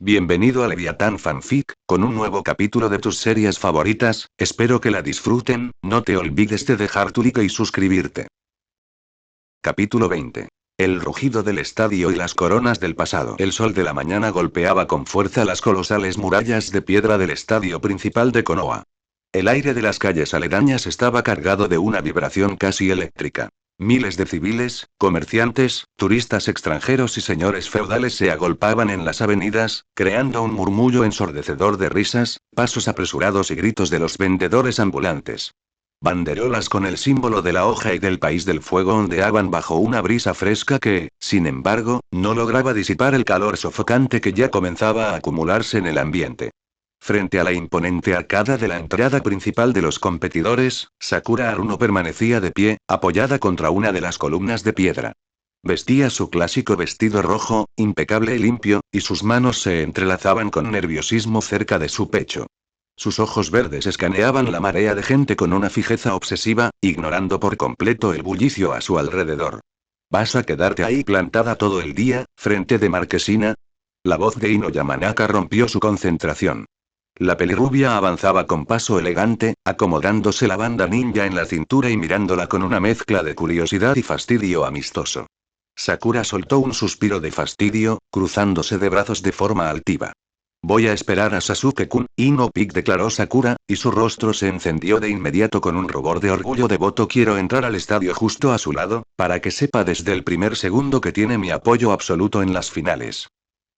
Bienvenido a Leviatán Fanfic, con un nuevo capítulo de tus series favoritas. Espero que la disfruten. No te olvides de dejar tu like y suscribirte. Capítulo 20. El rugido del estadio y las coronas del pasado. El sol de la mañana golpeaba con fuerza las colosales murallas de piedra del estadio principal de Konoha. El aire de las calles aledañas estaba cargado de una vibración casi eléctrica. Miles de civiles, comerciantes, turistas extranjeros y señores feudales se agolpaban en las avenidas, creando un murmullo ensordecedor de risas, pasos apresurados y gritos de los vendedores ambulantes. Banderolas con el símbolo de la hoja y del país del fuego ondeaban bajo una brisa fresca que, sin embargo, no lograba disipar el calor sofocante que ya comenzaba a acumularse en el ambiente. Frente a la imponente arcada de la entrada principal de los competidores, Sakura Haruno permanecía de pie, apoyada contra una de las columnas de piedra. Vestía su clásico vestido rojo, impecable y limpio, y sus manos se entrelazaban con nerviosismo cerca de su pecho. Sus ojos verdes escaneaban la marea de gente con una fijeza obsesiva, ignorando por completo el bullicio a su alrededor. ¿Vas a quedarte ahí plantada todo el día, frente de Marquesina? La voz de Ino Yamanaka rompió su concentración. La pelirrubia avanzaba con paso elegante, acomodándose la banda ninja en la cintura y mirándola con una mezcla de curiosidad y fastidio amistoso. Sakura soltó un suspiro de fastidio, cruzándose de brazos de forma altiva. Voy a esperar a Sasuke-kun, Ino Pic declaró Sakura, y su rostro se encendió de inmediato con un rubor de orgullo devoto. Quiero entrar al estadio justo a su lado, para que sepa desde el primer segundo que tiene mi apoyo absoluto en las finales.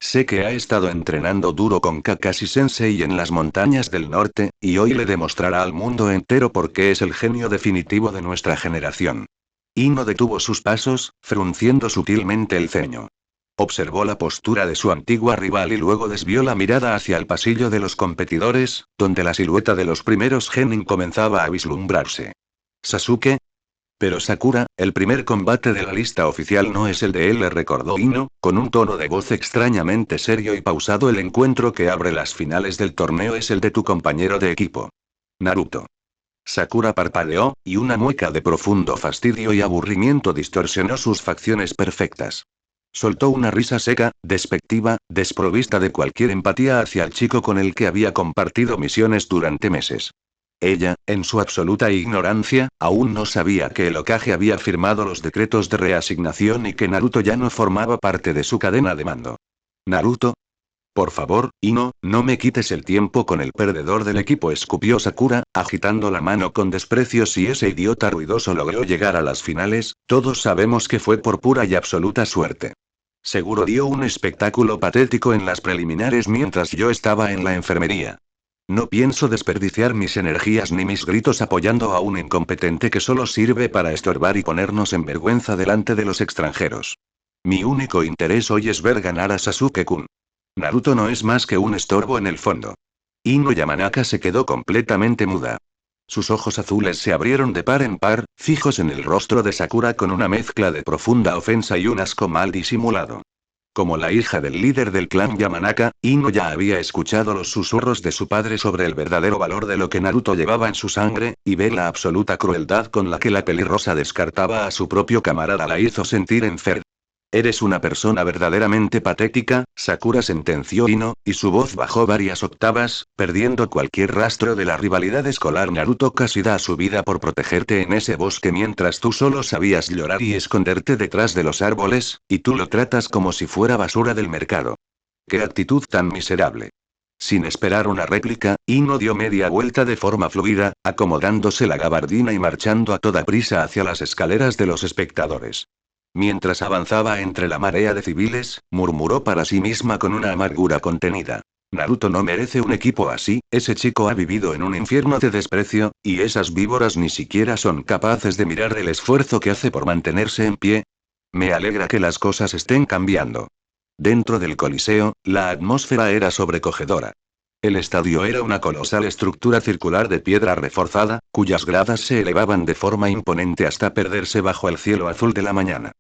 Sé que ha estado entrenando duro con Kakashi Sensei en las montañas del norte, y hoy le demostrará al mundo entero por qué es el genio definitivo de nuestra generación. Ino detuvo sus pasos, frunciendo sutilmente el ceño. Observó la postura de su antigua rival y luego desvió la mirada hacia el pasillo de los competidores, donde la silueta de los primeros genin comenzaba a vislumbrarse. ¿Sasuke? Pero Sakura, el primer combate de la lista oficial no es el de él, le recordó Ino, con un tono de voz extrañamente serio y pausado. El encuentro que abre las finales del torneo es el de tu compañero de equipo. Naruto. Sakura parpadeó, y una mueca de profundo fastidio y aburrimiento distorsionó sus facciones perfectas. Soltó una risa seca, despectiva, desprovista de cualquier empatía hacia el chico con el que había compartido misiones durante meses. Ella, en su absoluta ignorancia, aún no sabía que el Hokage había firmado los decretos de reasignación y que Naruto ya no formaba parte de su cadena de mando. ¿Naruto? Por favor, Ino, no me quites el tiempo con el perdedor del equipo, escupió Sakura, agitando la mano con desprecio. Si ese idiota ruidoso logró llegar a las finales, todos sabemos que fue por pura y absoluta suerte. Seguro dio un espectáculo patético en las preliminares mientras yo estaba en la enfermería. No pienso desperdiciar mis energías ni mis gritos apoyando a un incompetente que solo sirve para estorbar y ponernos en vergüenza delante de los extranjeros. Mi único interés hoy es ver ganar a Sasuke-kun. Naruto no es más que un estorbo en el fondo. Ino Yamanaka se quedó completamente muda. Sus ojos azules se abrieron de par en par, fijos en el rostro de Sakura con una mezcla de profunda ofensa y un asco mal disimulado. Como la hija del líder del clan Yamanaka, Ino ya había escuchado los susurros de su padre sobre el verdadero valor de lo que Naruto llevaba en su sangre, y ver la absoluta crueldad con la que la pelirrosa descartaba a su propio camarada la hizo sentir enferma. Eres una persona verdaderamente patética, Sakura, sentenció Ino, y su voz bajó varias octavas, perdiendo cualquier rastro de la rivalidad escolar. Naruto casi da su vida por protegerte en ese bosque mientras tú solo sabías llorar y esconderte detrás de los árboles, y tú lo tratas como si fuera basura del mercado. ¡Qué actitud tan miserable! Sin esperar una réplica, Ino dio media vuelta de forma fluida, acomodándose la gabardina y marchando a toda prisa hacia las escaleras de los espectadores. Mientras avanzaba entre la marea de civiles, murmuró para sí misma con una amargura contenida. Naruto no merece un equipo así, ese chico ha vivido en un infierno de desprecio, y esas víboras ni siquiera son capaces de mirar el esfuerzo que hace por mantenerse en pie. Me alegra que las cosas estén cambiando. Dentro del coliseo, la atmósfera era sobrecogedora. El estadio era una colosal estructura circular de piedra reforzada, cuyas gradas se elevaban de forma imponente hasta perderse bajo el cielo azul de la mañana.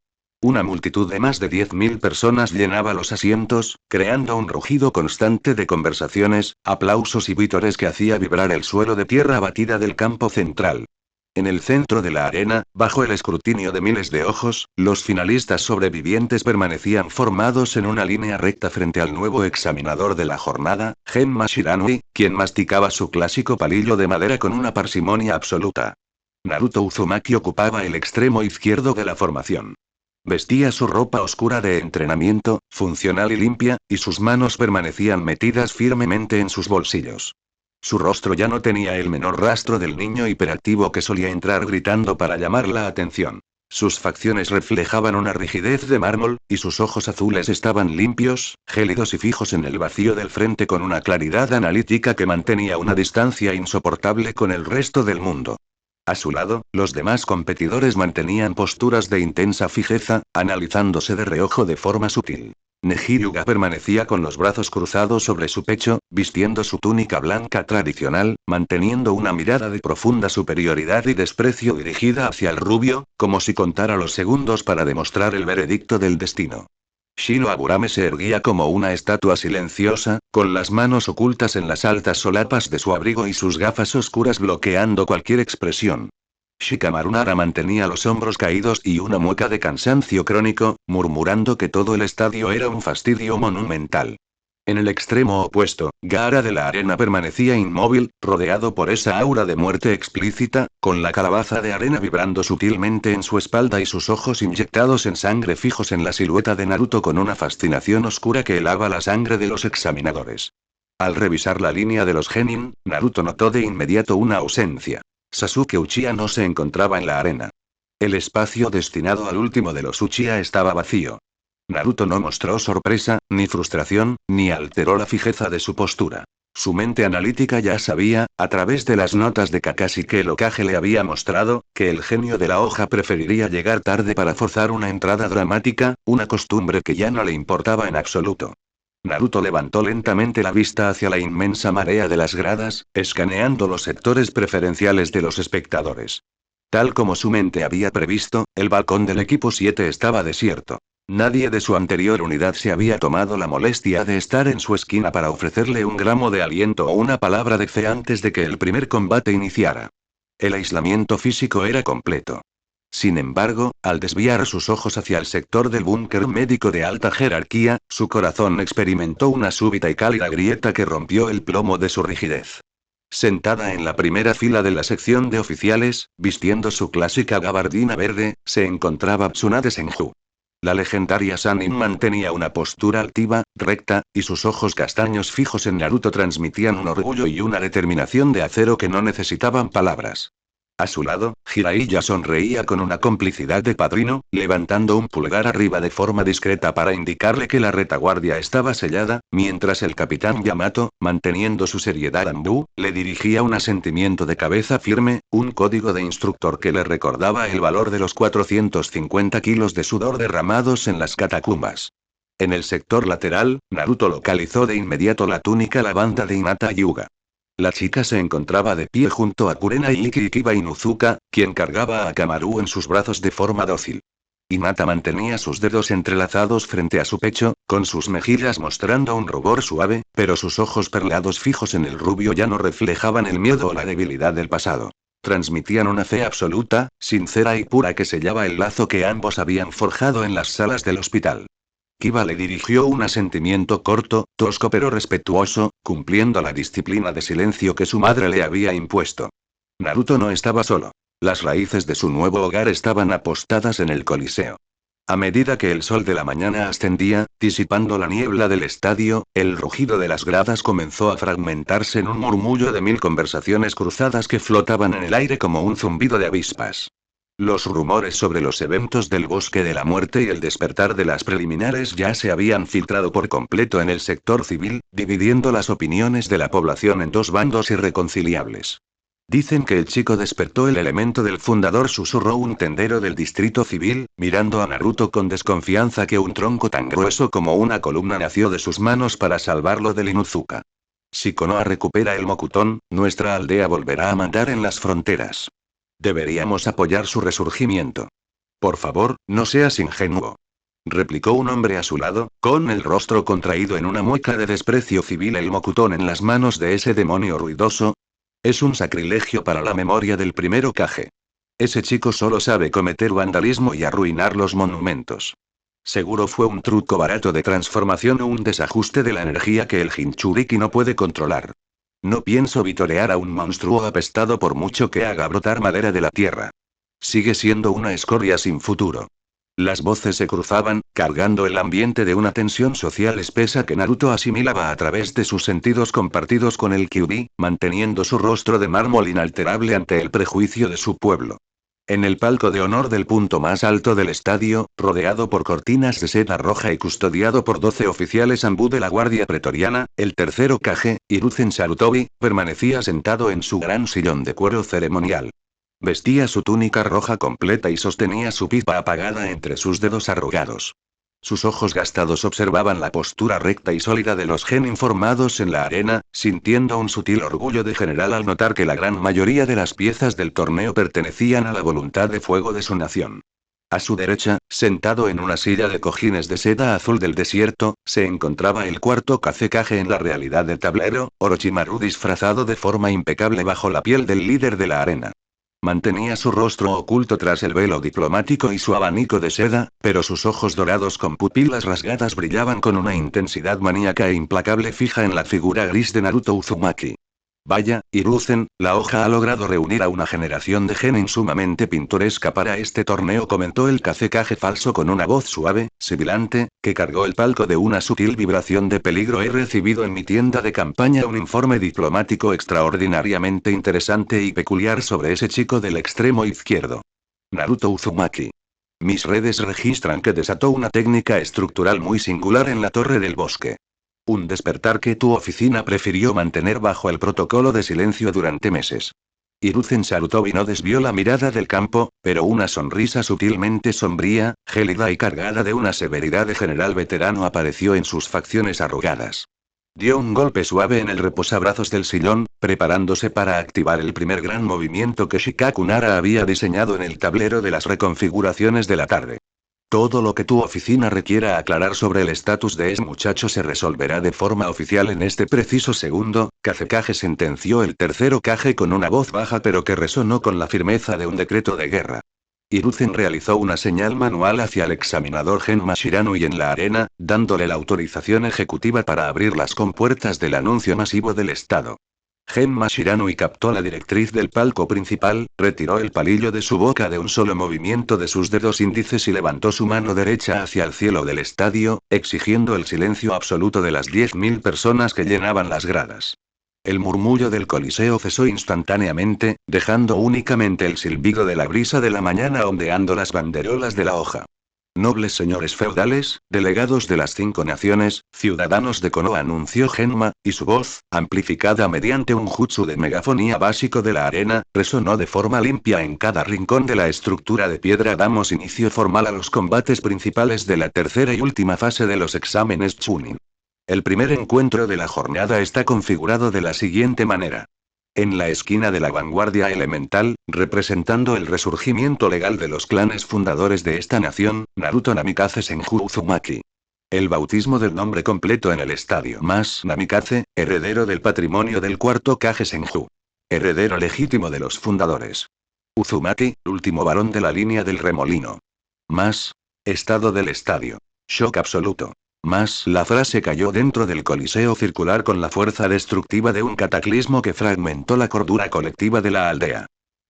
Una multitud de más de 10.000 personas llenaba los asientos, creando un rugido constante de conversaciones, aplausos y vítores que hacía vibrar el suelo de tierra batida del campo central. En el centro de la arena, bajo el escrutinio de miles de ojos, los finalistas sobrevivientes permanecían formados en una línea recta frente al nuevo examinador de la jornada, Genma Shiranui, quien masticaba su clásico palillo de madera con una parsimonia absoluta. Naruto Uzumaki ocupaba el extremo izquierdo de la formación. Vestía su ropa oscura de entrenamiento, funcional y limpia, y sus manos permanecían metidas firmemente en sus bolsillos. Su rostro ya no tenía el menor rastro del niño hiperactivo que solía entrar gritando para llamar la atención. Sus facciones reflejaban una rigidez de mármol, y sus ojos azules estaban limpios, gélidos y fijos en el vacío del frente con una claridad analítica que mantenía una distancia insoportable con el resto del mundo. A su lado, los demás competidores mantenían posturas de intensa fijeza, analizándose de reojo de forma sutil. Neji Hyuga permanecía con los brazos cruzados sobre su pecho, vistiendo su túnica blanca tradicional, manteniendo una mirada de profunda superioridad y desprecio dirigida hacia el rubio, como si contara los segundos para demostrar el veredicto del destino. Shino Aburame se erguía como una estatua silenciosa, con las manos ocultas en las altas solapas de su abrigo y sus gafas oscuras bloqueando cualquier expresión. Shikamaru Nara mantenía los hombros caídos y una mueca de cansancio crónico, murmurando que todo el estadio era un fastidio monumental. En el extremo opuesto, Gaara de la arena permanecía inmóvil, rodeado por esa aura de muerte explícita, con la calabaza de arena vibrando sutilmente en su espalda y sus ojos inyectados en sangre fijos en la silueta de Naruto con una fascinación oscura que helaba la sangre de los examinadores. Al revisar la línea de los genin, Naruto notó de inmediato una ausencia. Sasuke Uchiha no se encontraba en la arena. El espacio destinado al último de los Uchiha estaba vacío. Naruto no mostró sorpresa, ni frustración, ni alteró la fijeza de su postura. Su mente analítica ya sabía, a través de las notas de Kakashi que el Hokage le había mostrado, que el genio de la hoja preferiría llegar tarde para forzar una entrada dramática, una costumbre que ya no le importaba en absoluto. Naruto levantó lentamente la vista hacia la inmensa marea de las gradas, escaneando los sectores preferenciales de los espectadores. Tal como su mente había previsto, el balcón del equipo 7 estaba desierto. Nadie de su anterior unidad se había tomado la molestia de estar en su esquina para ofrecerle un gramo de aliento o una palabra de fe antes de que el primer combate iniciara. El aislamiento físico era completo. Sin embargo, al desviar sus ojos hacia el sector del búnker médico de alta jerarquía, su corazón experimentó una súbita y cálida grieta que rompió el plomo de su rigidez. Sentada en la primera fila de la sección de oficiales, vistiendo su clásica gabardina verde, se encontraba Tsunade Senju. La legendaria Sannin mantenía una postura altiva, recta, y sus ojos castaños fijos en Naruto transmitían un orgullo y una determinación de acero que no necesitaban palabras. A su lado, Jiraiya sonreía con una complicidad de padrino, levantando un pulgar arriba de forma discreta para indicarle que la retaguardia estaba sellada, mientras el capitán Yamato, manteniendo su seriedad Anbu, le dirigía un asentimiento de cabeza firme, un código de instructor que le recordaba el valor de los 450 kilos de sudor derramados en las catacumbas. En el sector lateral, Naruto localizó de inmediato la túnica lavanda de Hinata Hyuga. La chica se encontraba de pie junto a Kurenai y Kiba Inuzuka, quien cargaba a Akamaru en sus brazos de forma dócil. Hinata mantenía sus dedos entrelazados frente a su pecho, con sus mejillas mostrando un rubor suave, pero sus ojos perlados fijos en el rubio ya no reflejaban el miedo o la debilidad del pasado. Transmitían una fe absoluta, sincera y pura que sellaba el lazo que ambos habían forjado en las salas del hospital. Kiba le dirigió un asentimiento corto, tosco pero respetuoso, cumpliendo la disciplina de silencio que su madre le había impuesto. Naruto no estaba solo. Las raíces de su nuevo hogar estaban apostadas en el Coliseo. A medida que el sol de la mañana ascendía, disipando la niebla del estadio, el rugido de las gradas comenzó a fragmentarse en un murmullo de 1000 conversaciones cruzadas que flotaban en el aire como un zumbido de avispas. Los rumores sobre los eventos del Bosque de la Muerte y el despertar de las preliminares ya se habían filtrado por completo en el sector civil, dividiendo las opiniones de la población en dos bandos irreconciliables. Dicen que el chico despertó el elemento del fundador, susurró un tendero del distrito civil, mirando a Naruto con desconfianza que un tronco tan grueso como una columna nació de sus manos para salvarlo del Inuzuka. Si Konoha recupera el Mokuton, nuestra aldea volverá a mandar en las fronteras. Deberíamos apoyar su resurgimiento. Por favor, no seas ingenuo. Replicó un hombre a su lado, con el rostro contraído en una mueca de desprecio civil. El Mokuton en las manos de ese demonio ruidoso. Es un sacrilegio para la memoria del primer Hokage. Ese chico solo sabe cometer vandalismo y arruinar los monumentos. Seguro fue un truco barato de transformación o un desajuste de la energía que el Jinchuriki no puede controlar. No pienso vitorear a un monstruo apestado por mucho que haga brotar madera de la tierra. Sigue siendo una escoria sin futuro. Las voces se cruzaban, cargando el ambiente de una tensión social espesa que Naruto asimilaba a través de sus sentidos compartidos con el Kyuubi, manteniendo su rostro de mármol inalterable ante el prejuicio de su pueblo. En el palco de honor del punto más alto del estadio, rodeado por cortinas de seda roja y custodiado por 12 oficiales ambú de la Guardia Pretoriana, el tercer Hokage, Hiruzen Sarutobi, permanecía sentado en su gran sillón de cuero ceremonial. Vestía su túnica roja completa y sostenía su pipa apagada entre sus dedos arrugados. Sus ojos gastados observaban la postura recta y sólida de los genin formados en la arena, sintiendo un sutil orgullo de general al notar que la gran mayoría de las piezas del torneo pertenecían a la voluntad de fuego de su nación. A su derecha, sentado en una silla de cojines de seda azul del desierto, se encontraba el cuarto Kazekage en la realidad del tablero, Orochimaru disfrazado de forma impecable bajo la piel del líder de la arena. Mantenía su rostro oculto tras el velo diplomático y su abanico de seda, pero sus ojos dorados con pupilas rasgadas brillaban con una intensidad maníaca e implacable fija en la figura gris de Naruto Uzumaki. Vaya, Hiruzen, la hoja ha logrado reunir a una generación de genin sumamente pintoresca para este torneo, comentó el Kazekage falso con una voz suave, sibilante, que cargó el palco de una sutil vibración de peligro. He recibido en mi tienda de campaña un informe diplomático extraordinariamente interesante y peculiar sobre ese chico del extremo izquierdo. Naruto Uzumaki. Mis redes registran que desató una técnica estructural muy singular en la Torre del Bosque. Un despertar que tu oficina prefirió mantener bajo el protocolo de silencio durante meses. Hiruzen Sarutobi no desvió la mirada del campo, pero una sonrisa sutilmente sombría, gélida y cargada de una severidad de general veterano apareció en sus facciones arrugadas. Dio un golpe suave en el reposabrazos del sillón, preparándose para activar el primer gran movimiento que Shikaku Nara había diseñado en el tablero de las reconfiguraciones de la tarde. Todo lo que tu oficina requiera aclarar sobre el estatus de ese muchacho se resolverá de forma oficial en este preciso segundo, Kazekage, sentenció el tercer Hokage con una voz baja pero que resonó con la firmeza de un decreto de guerra. Hiruzen realizó una señal manual hacia el examinador Genma Shiranui en la arena, dándole la autorización ejecutiva para abrir las compuertas del anuncio masivo del estado. Genma Shiranui captó la directriz del palco principal, retiró el palillo de su boca de un solo movimiento de sus dedos índices y levantó su mano derecha hacia el cielo del estadio, exigiendo el silencio absoluto de las 10.000 personas que llenaban las gradas. El murmullo del coliseo cesó instantáneamente, dejando únicamente el silbido de la brisa de la mañana ondeando las banderolas de la hoja. Nobles señores feudales, delegados de las 5 naciones, ciudadanos de Konoha, anunció Genma, y su voz, amplificada mediante un jutsu de megafonía básico de la arena, resonó de forma limpia en cada rincón de la estructura de piedra. Damos inicio formal a los combates principales de la tercera y última fase de los exámenes Chunin. El primer encuentro de la jornada está configurado de la siguiente manera. En la esquina de la vanguardia elemental, representando el resurgimiento legal de los clanes fundadores de esta nación, Naruto Namikaze Senju Uzumaki. El bautismo del nombre completo en el estadio. Más Namikaze, heredero del patrimonio del cuarto Kage Senju. Heredero legítimo de los fundadores. Uzumaki, último varón de la línea del remolino. Más. Estado del estadio. Shock absoluto. Más, la frase cayó dentro del coliseo circular con la fuerza destructiva de un cataclismo que fragmentó la cordura colectiva de la aldea.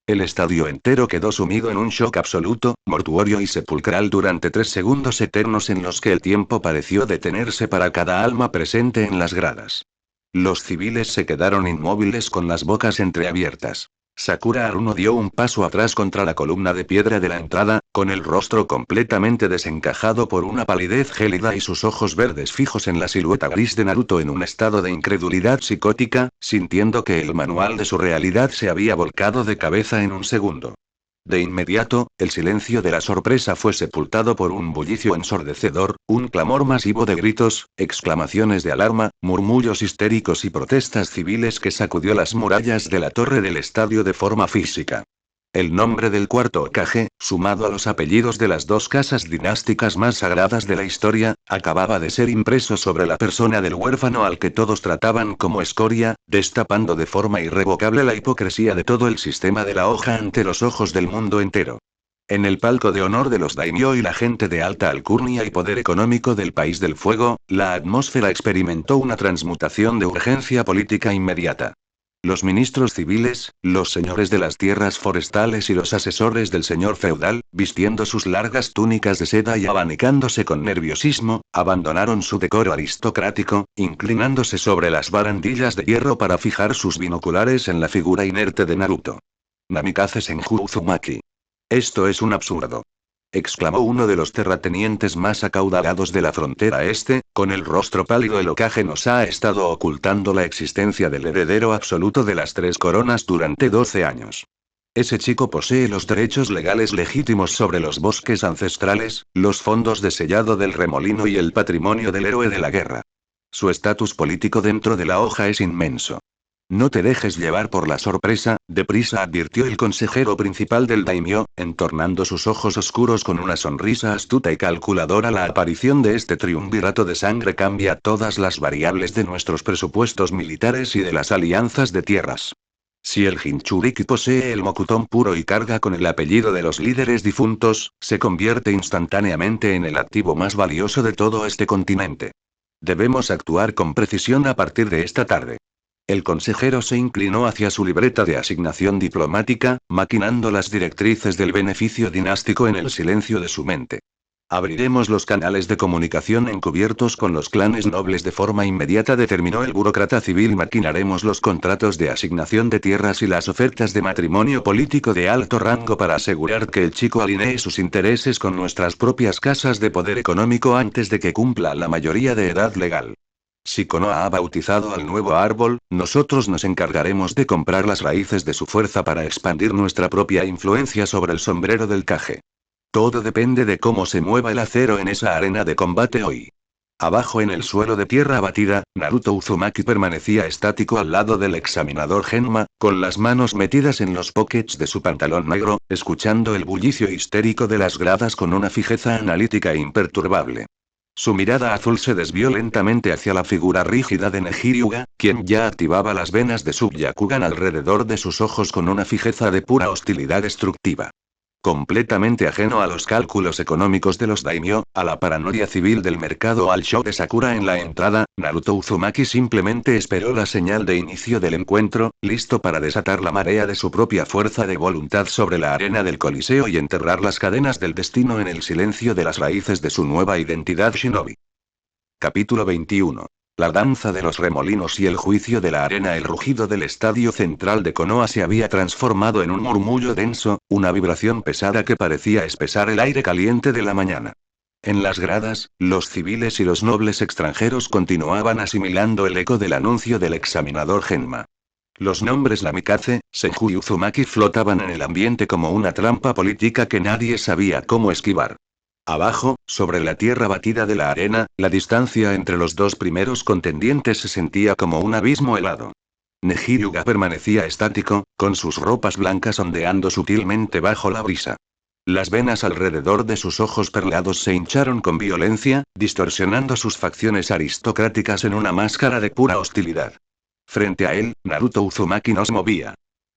El estadio entero quedó sumido en un shock absoluto, mortuorio y sepulcral durante 3 segundos eternos en los que el tiempo pareció detenerse para cada alma presente en las gradas. Los civiles se quedaron inmóviles con las bocas entreabiertas. Sakura Haruno dio un paso atrás contra la columna de piedra de la entrada, con el rostro completamente desencajado por una palidez gélida y sus ojos verdes fijos en la silueta gris de Naruto en un estado de incredulidad psicótica, sintiendo que el manual de su realidad se había volcado de cabeza en un segundo. De inmediato, el silencio de la sorpresa fue sepultado por un bullicio ensordecedor, un clamor masivo de gritos, exclamaciones de alarma, murmullos histéricos y protestas civiles que sacudió las murallas de la torre del estadio de forma física. El nombre del cuarto Hokage, sumado a los apellidos de las dos casas dinásticas más sagradas de la historia, acababa de ser impreso sobre la persona del huérfano al que todos trataban como escoria, destapando de forma irrevocable la hipocresía de todo el sistema de la hoja ante los ojos del mundo entero. En el palco de honor de los daimyo y la gente de alta alcurnia y poder económico del país del fuego, la atmósfera experimentó una transmutación de urgencia política inmediata. Los ministros civiles, los señores de las tierras forestales y los asesores del señor feudal, vistiendo sus largas túnicas de seda y abanicándose con nerviosismo, abandonaron su decoro aristocrático, inclinándose sobre las barandillas de hierro para fijar sus binoculares en la figura inerte de Naruto. Namikaze Senju Uzumaki. Esto es un absurdo, exclamó uno de los terratenientes más acaudalados de la frontera este, con el rostro pálido. El Hokage nos ha estado ocultando la existencia del heredero absoluto de las tres coronas durante 12 años. Ese chico posee los derechos legales legítimos sobre los bosques ancestrales, los fondos de sellado del remolino y el patrimonio del héroe de la guerra. Su estatus político dentro de la hoja es inmenso. No te dejes llevar por la sorpresa, deprisa advirtió el consejero principal del daimyo, entornando sus ojos oscuros con una sonrisa astuta y calculadora. La aparición de este triunvirato de sangre cambia todas las variables de nuestros presupuestos militares y de las alianzas de tierras. Si el Jinchuriki posee el Mokuton puro y carga con el apellido de los líderes difuntos, se convierte instantáneamente en el activo más valioso de todo este continente. Debemos actuar con precisión a partir de esta tarde. El consejero se inclinó hacia su libreta de asignación diplomática, maquinando las directrices del beneficio dinástico en el silencio de su mente. Abriremos los canales de comunicación encubiertos con los clanes nobles de forma inmediata, determinó el burócrata civil. Maquinaremos los contratos de asignación de tierras y las ofertas de matrimonio político de alto rango para asegurar que el chico alinee sus intereses con nuestras propias casas de poder económico antes de que cumpla la mayoría de edad legal. Si Konoha ha bautizado al nuevo árbol, nosotros nos encargaremos de comprar las raíces de su fuerza para expandir nuestra propia influencia sobre el sombrero del Kage. Todo depende de cómo se mueva el acero en esa arena de combate hoy. Abajo en el suelo de tierra batida, Naruto Uzumaki permanecía estático al lado del examinador Genma, con las manos metidas en los pockets de su pantalón negro, escuchando el bullicio histérico de las gradas con una fijeza analítica e imperturbable. Su mirada azul se desvió lentamente hacia la figura rígida de Nejiryuga, quien ya activaba las venas de Sub-Byakugan alrededor de sus ojos con una fijeza de pura hostilidad destructiva. Completamente ajeno a los cálculos económicos de los daimyo, a la paranoia civil del mercado al show de Sakura en la entrada, Naruto Uzumaki simplemente esperó la señal de inicio del encuentro, listo para desatar la marea de su propia fuerza de voluntad sobre la arena del Coliseo y enterrar las cadenas del destino en el silencio de las raíces de su nueva identidad shinobi. Capítulo 21. La danza de los remolinos y el juicio de la arena. El rugido del estadio central de Konoha se había transformado en un murmullo denso, una vibración pesada que parecía espesar el aire caliente de la mañana. En las gradas, los civiles y los nobles extranjeros continuaban asimilando el eco del anuncio del examinador Genma. Los nombres Namikaze, Senju y Uzumaki flotaban en el ambiente como una trampa política que nadie sabía cómo esquivar. Abajo, sobre la tierra batida de la arena, la distancia entre los dos primeros contendientes se sentía como un abismo helado. Nejiryuga permanecía estático, con sus ropas blancas ondeando sutilmente bajo la brisa. Las venas alrededor de sus ojos perlados se hincharon con violencia, distorsionando sus facciones aristocráticas en una máscara de pura hostilidad. Frente a él, Naruto Uzumaki no se movía.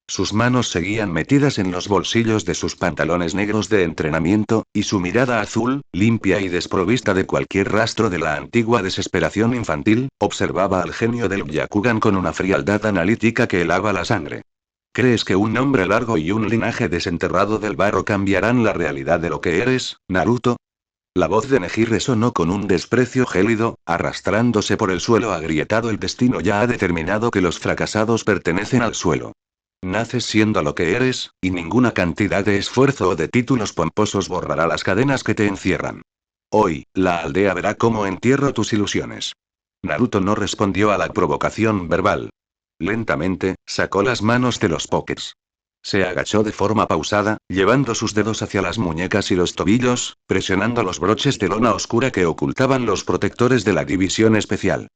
Sus manos seguían metidas en los bolsillos de sus pantalones negros de entrenamiento, y su mirada azul, limpia y desprovista de cualquier rastro de la antigua desesperación infantil, observaba al genio del Byakugan con una frialdad analítica que helaba la sangre. ¿Crees que un nombre largo y un linaje desenterrado del barro cambiarán la realidad de lo que eres, Naruto? La voz de Neji resonó con un desprecio gélido, arrastrándose por el suelo agrietado. El destino ya ha determinado que los fracasados pertenecen al suelo. Naces siendo lo que eres, y ninguna cantidad de esfuerzo o de títulos pomposos borrará las cadenas que te encierran. Hoy, la aldea verá cómo entierro tus ilusiones. Naruto no respondió a la provocación verbal. Lentamente, sacó las manos de los pockets. Se agachó de forma pausada, llevando sus dedos hacia las muñecas y los tobillos, presionando los broches de lona oscura que ocultaban los protectores de la división especial.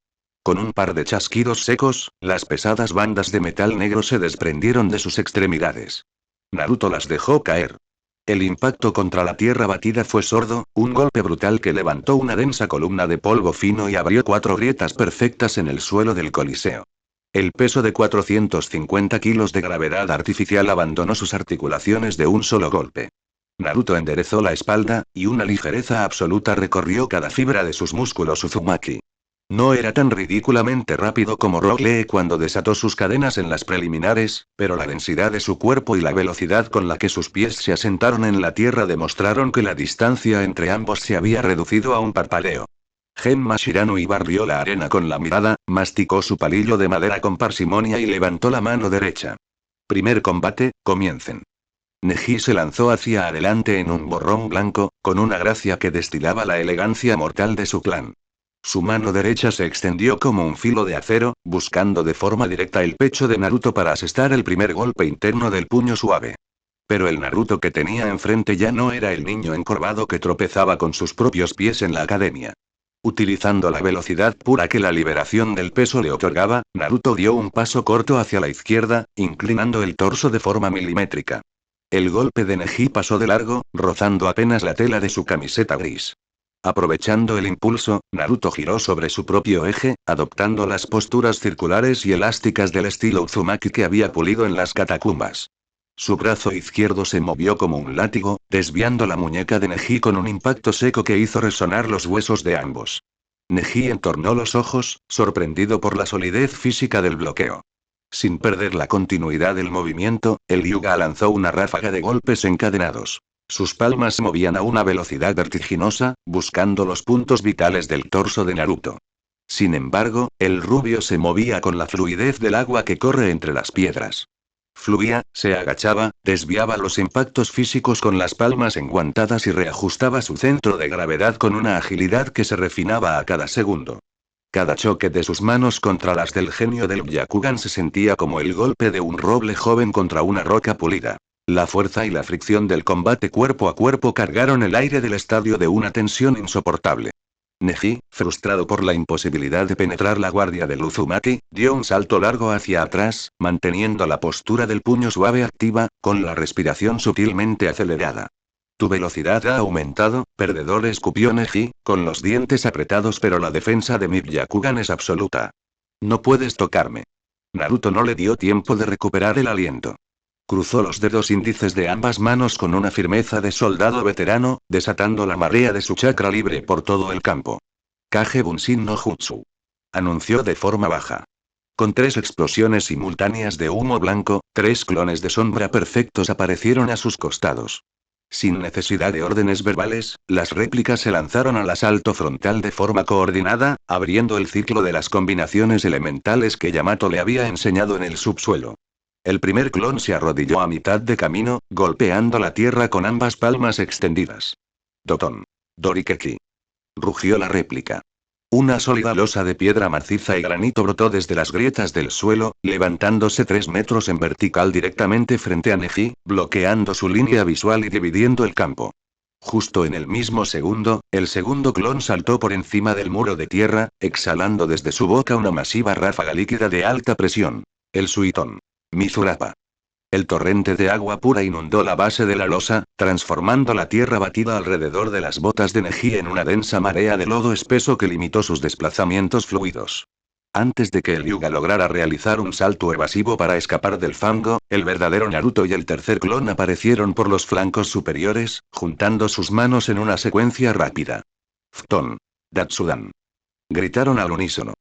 Con un par de chasquidos secos, las pesadas bandas de metal negro se desprendieron de sus extremidades. Naruto las dejó caer. El impacto contra la tierra batida fue sordo, un golpe brutal que levantó una densa columna de polvo fino y abrió 4 grietas perfectas en el suelo del Coliseo. El peso de 450 kilos de gravedad artificial abandonó sus articulaciones de un solo golpe. Naruto enderezó la espalda, y una ligereza absoluta recorrió cada fibra de sus músculos Uzumaki. No era tan ridículamente rápido como Rock Lee cuando desató sus cadenas en las preliminares, pero la densidad de su cuerpo y la velocidad con la que sus pies se asentaron en la tierra demostraron que la distancia entre ambos se había reducido a un parpadeo. Genma Shiranui barrió la arena con la mirada, masticó su palillo de madera con parsimonia y levantó la mano derecha. Primer combate, comiencen. Neji se lanzó hacia adelante en un borrón blanco, con una gracia que destilaba la elegancia mortal de su clan. Su mano derecha se extendió como un filo de acero, buscando de forma directa el pecho de Naruto para asestar el primer golpe interno del puño suave. Pero el Naruto que tenía enfrente ya no era el niño encorvado que tropezaba con sus propios pies en la academia. Utilizando la velocidad pura que la liberación del peso le otorgaba, Naruto dio un paso corto hacia la izquierda, inclinando el torso de forma milimétrica. El golpe de Neji pasó de largo, rozando apenas la tela de su camiseta gris. Aprovechando el impulso, Naruto giró sobre su propio eje, adoptando las posturas circulares y elásticas del estilo Uzumaki que había pulido en las catacumbas. Su brazo izquierdo se movió como un látigo, desviando la muñeca de Neji con un impacto seco que hizo resonar los huesos de ambos. Neji entornó los ojos, sorprendido por la solidez física del bloqueo. Sin perder la continuidad del movimiento, el Hyuga lanzó una ráfaga de golpes encadenados. Sus palmas se movían a una velocidad vertiginosa, buscando los puntos vitales del torso de Naruto. Sin embargo, el rubio se movía con la fluidez del agua que corre entre las piedras. Fluía, se agachaba, desviaba los impactos físicos con las palmas enguantadas y reajustaba su centro de gravedad con una agilidad que se refinaba a cada segundo. Cada choque de sus manos contra las del genio del Byakugan se sentía como el golpe de un roble joven contra una roca pulida. La fuerza y la fricción del combate cuerpo a cuerpo cargaron el aire del estadio de una tensión insoportable. Neji, frustrado por la imposibilidad de penetrar la guardia del Uzumaki, dio un salto largo hacia atrás, manteniendo la postura del puño suave activa, con la respiración sutilmente acelerada. Tu velocidad ha aumentado, perdedor, escupió Neji, con los dientes apretados, pero la defensa de mi Byakugan es absoluta. No puedes tocarme. Naruto no le dio tiempo de recuperar el aliento. Cruzó los dedos índices de ambas manos con una firmeza de soldado veterano, desatando la marea de su chakra libre por todo el campo. Kage Bunshin no Jutsu. Anunció de forma baja. Con 3 explosiones simultáneas de humo blanco, 3 clones de sombra perfectos aparecieron a sus costados. Sin necesidad de órdenes verbales, las réplicas se lanzaron al asalto frontal de forma coordinada, abriendo el ciclo de las combinaciones elementales que Yamato le había enseñado en el subsuelo. El primer clon se arrodilló a mitad de camino, golpeando la tierra con ambas palmas extendidas. Doton. Dorikeki. Rugió la réplica. Una sólida losa de piedra maciza y granito brotó desde las grietas del suelo, levantándose 3 metros en vertical directamente frente a Neji, bloqueando su línea visual y dividiendo el campo. Justo en el mismo segundo, el segundo clon saltó por encima del muro de tierra, exhalando desde su boca una masiva ráfaga líquida de alta presión. El Suiton. Mizurapa. El torrente de agua pura inundó la base de la losa, transformando la tierra batida alrededor de las botas de Neji en una densa marea de lodo espeso que limitó sus desplazamientos fluidos. Antes de que el Hyuga lograra realizar un salto evasivo para escapar del fango, el verdadero Naruto y el tercer clon aparecieron por los flancos superiores, juntando sus manos en una secuencia rápida. Fton. Datsudan. Gritaron al unísono.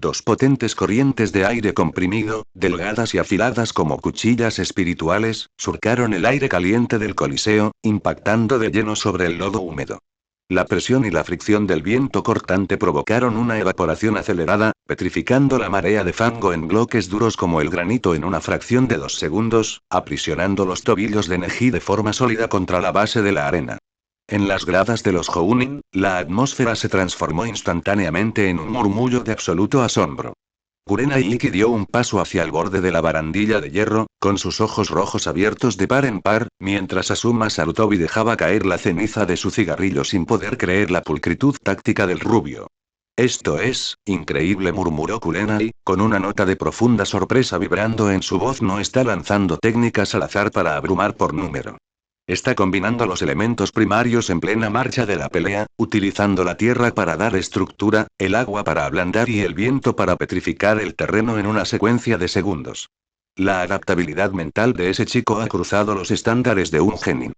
2 potentes corrientes de aire comprimido, delgadas y afiladas como cuchillas espirituales, surcaron el aire caliente del Coliseo, impactando de lleno sobre el lodo húmedo. La presión y la fricción del viento cortante provocaron una evaporación acelerada, petrificando la marea de fango en bloques duros como el granito en una fracción de 2 segundos, aprisionando los tobillos de Neji de forma sólida contra la base de la arena. En las gradas de los Jounin, la atmósfera se transformó instantáneamente en un murmullo de absoluto asombro. Kurenai Iki dio un paso hacia el borde de la barandilla de hierro, con sus ojos rojos abiertos de par en par, mientras Asuma Sarutobi dejaba caer la ceniza de su cigarrillo sin poder creer la pulcritud táctica del rubio. Esto es, increíble, murmuró Kurenai, con una nota de profunda sorpresa vibrando en su voz. No está lanzando técnicas al azar para abrumar por número. Está combinando los elementos primarios en plena marcha de la pelea, utilizando la tierra para dar estructura, el agua para ablandar y el viento para petrificar el terreno en una secuencia de segundos. La adaptabilidad mental de ese chico ha cruzado los estándares de un genio.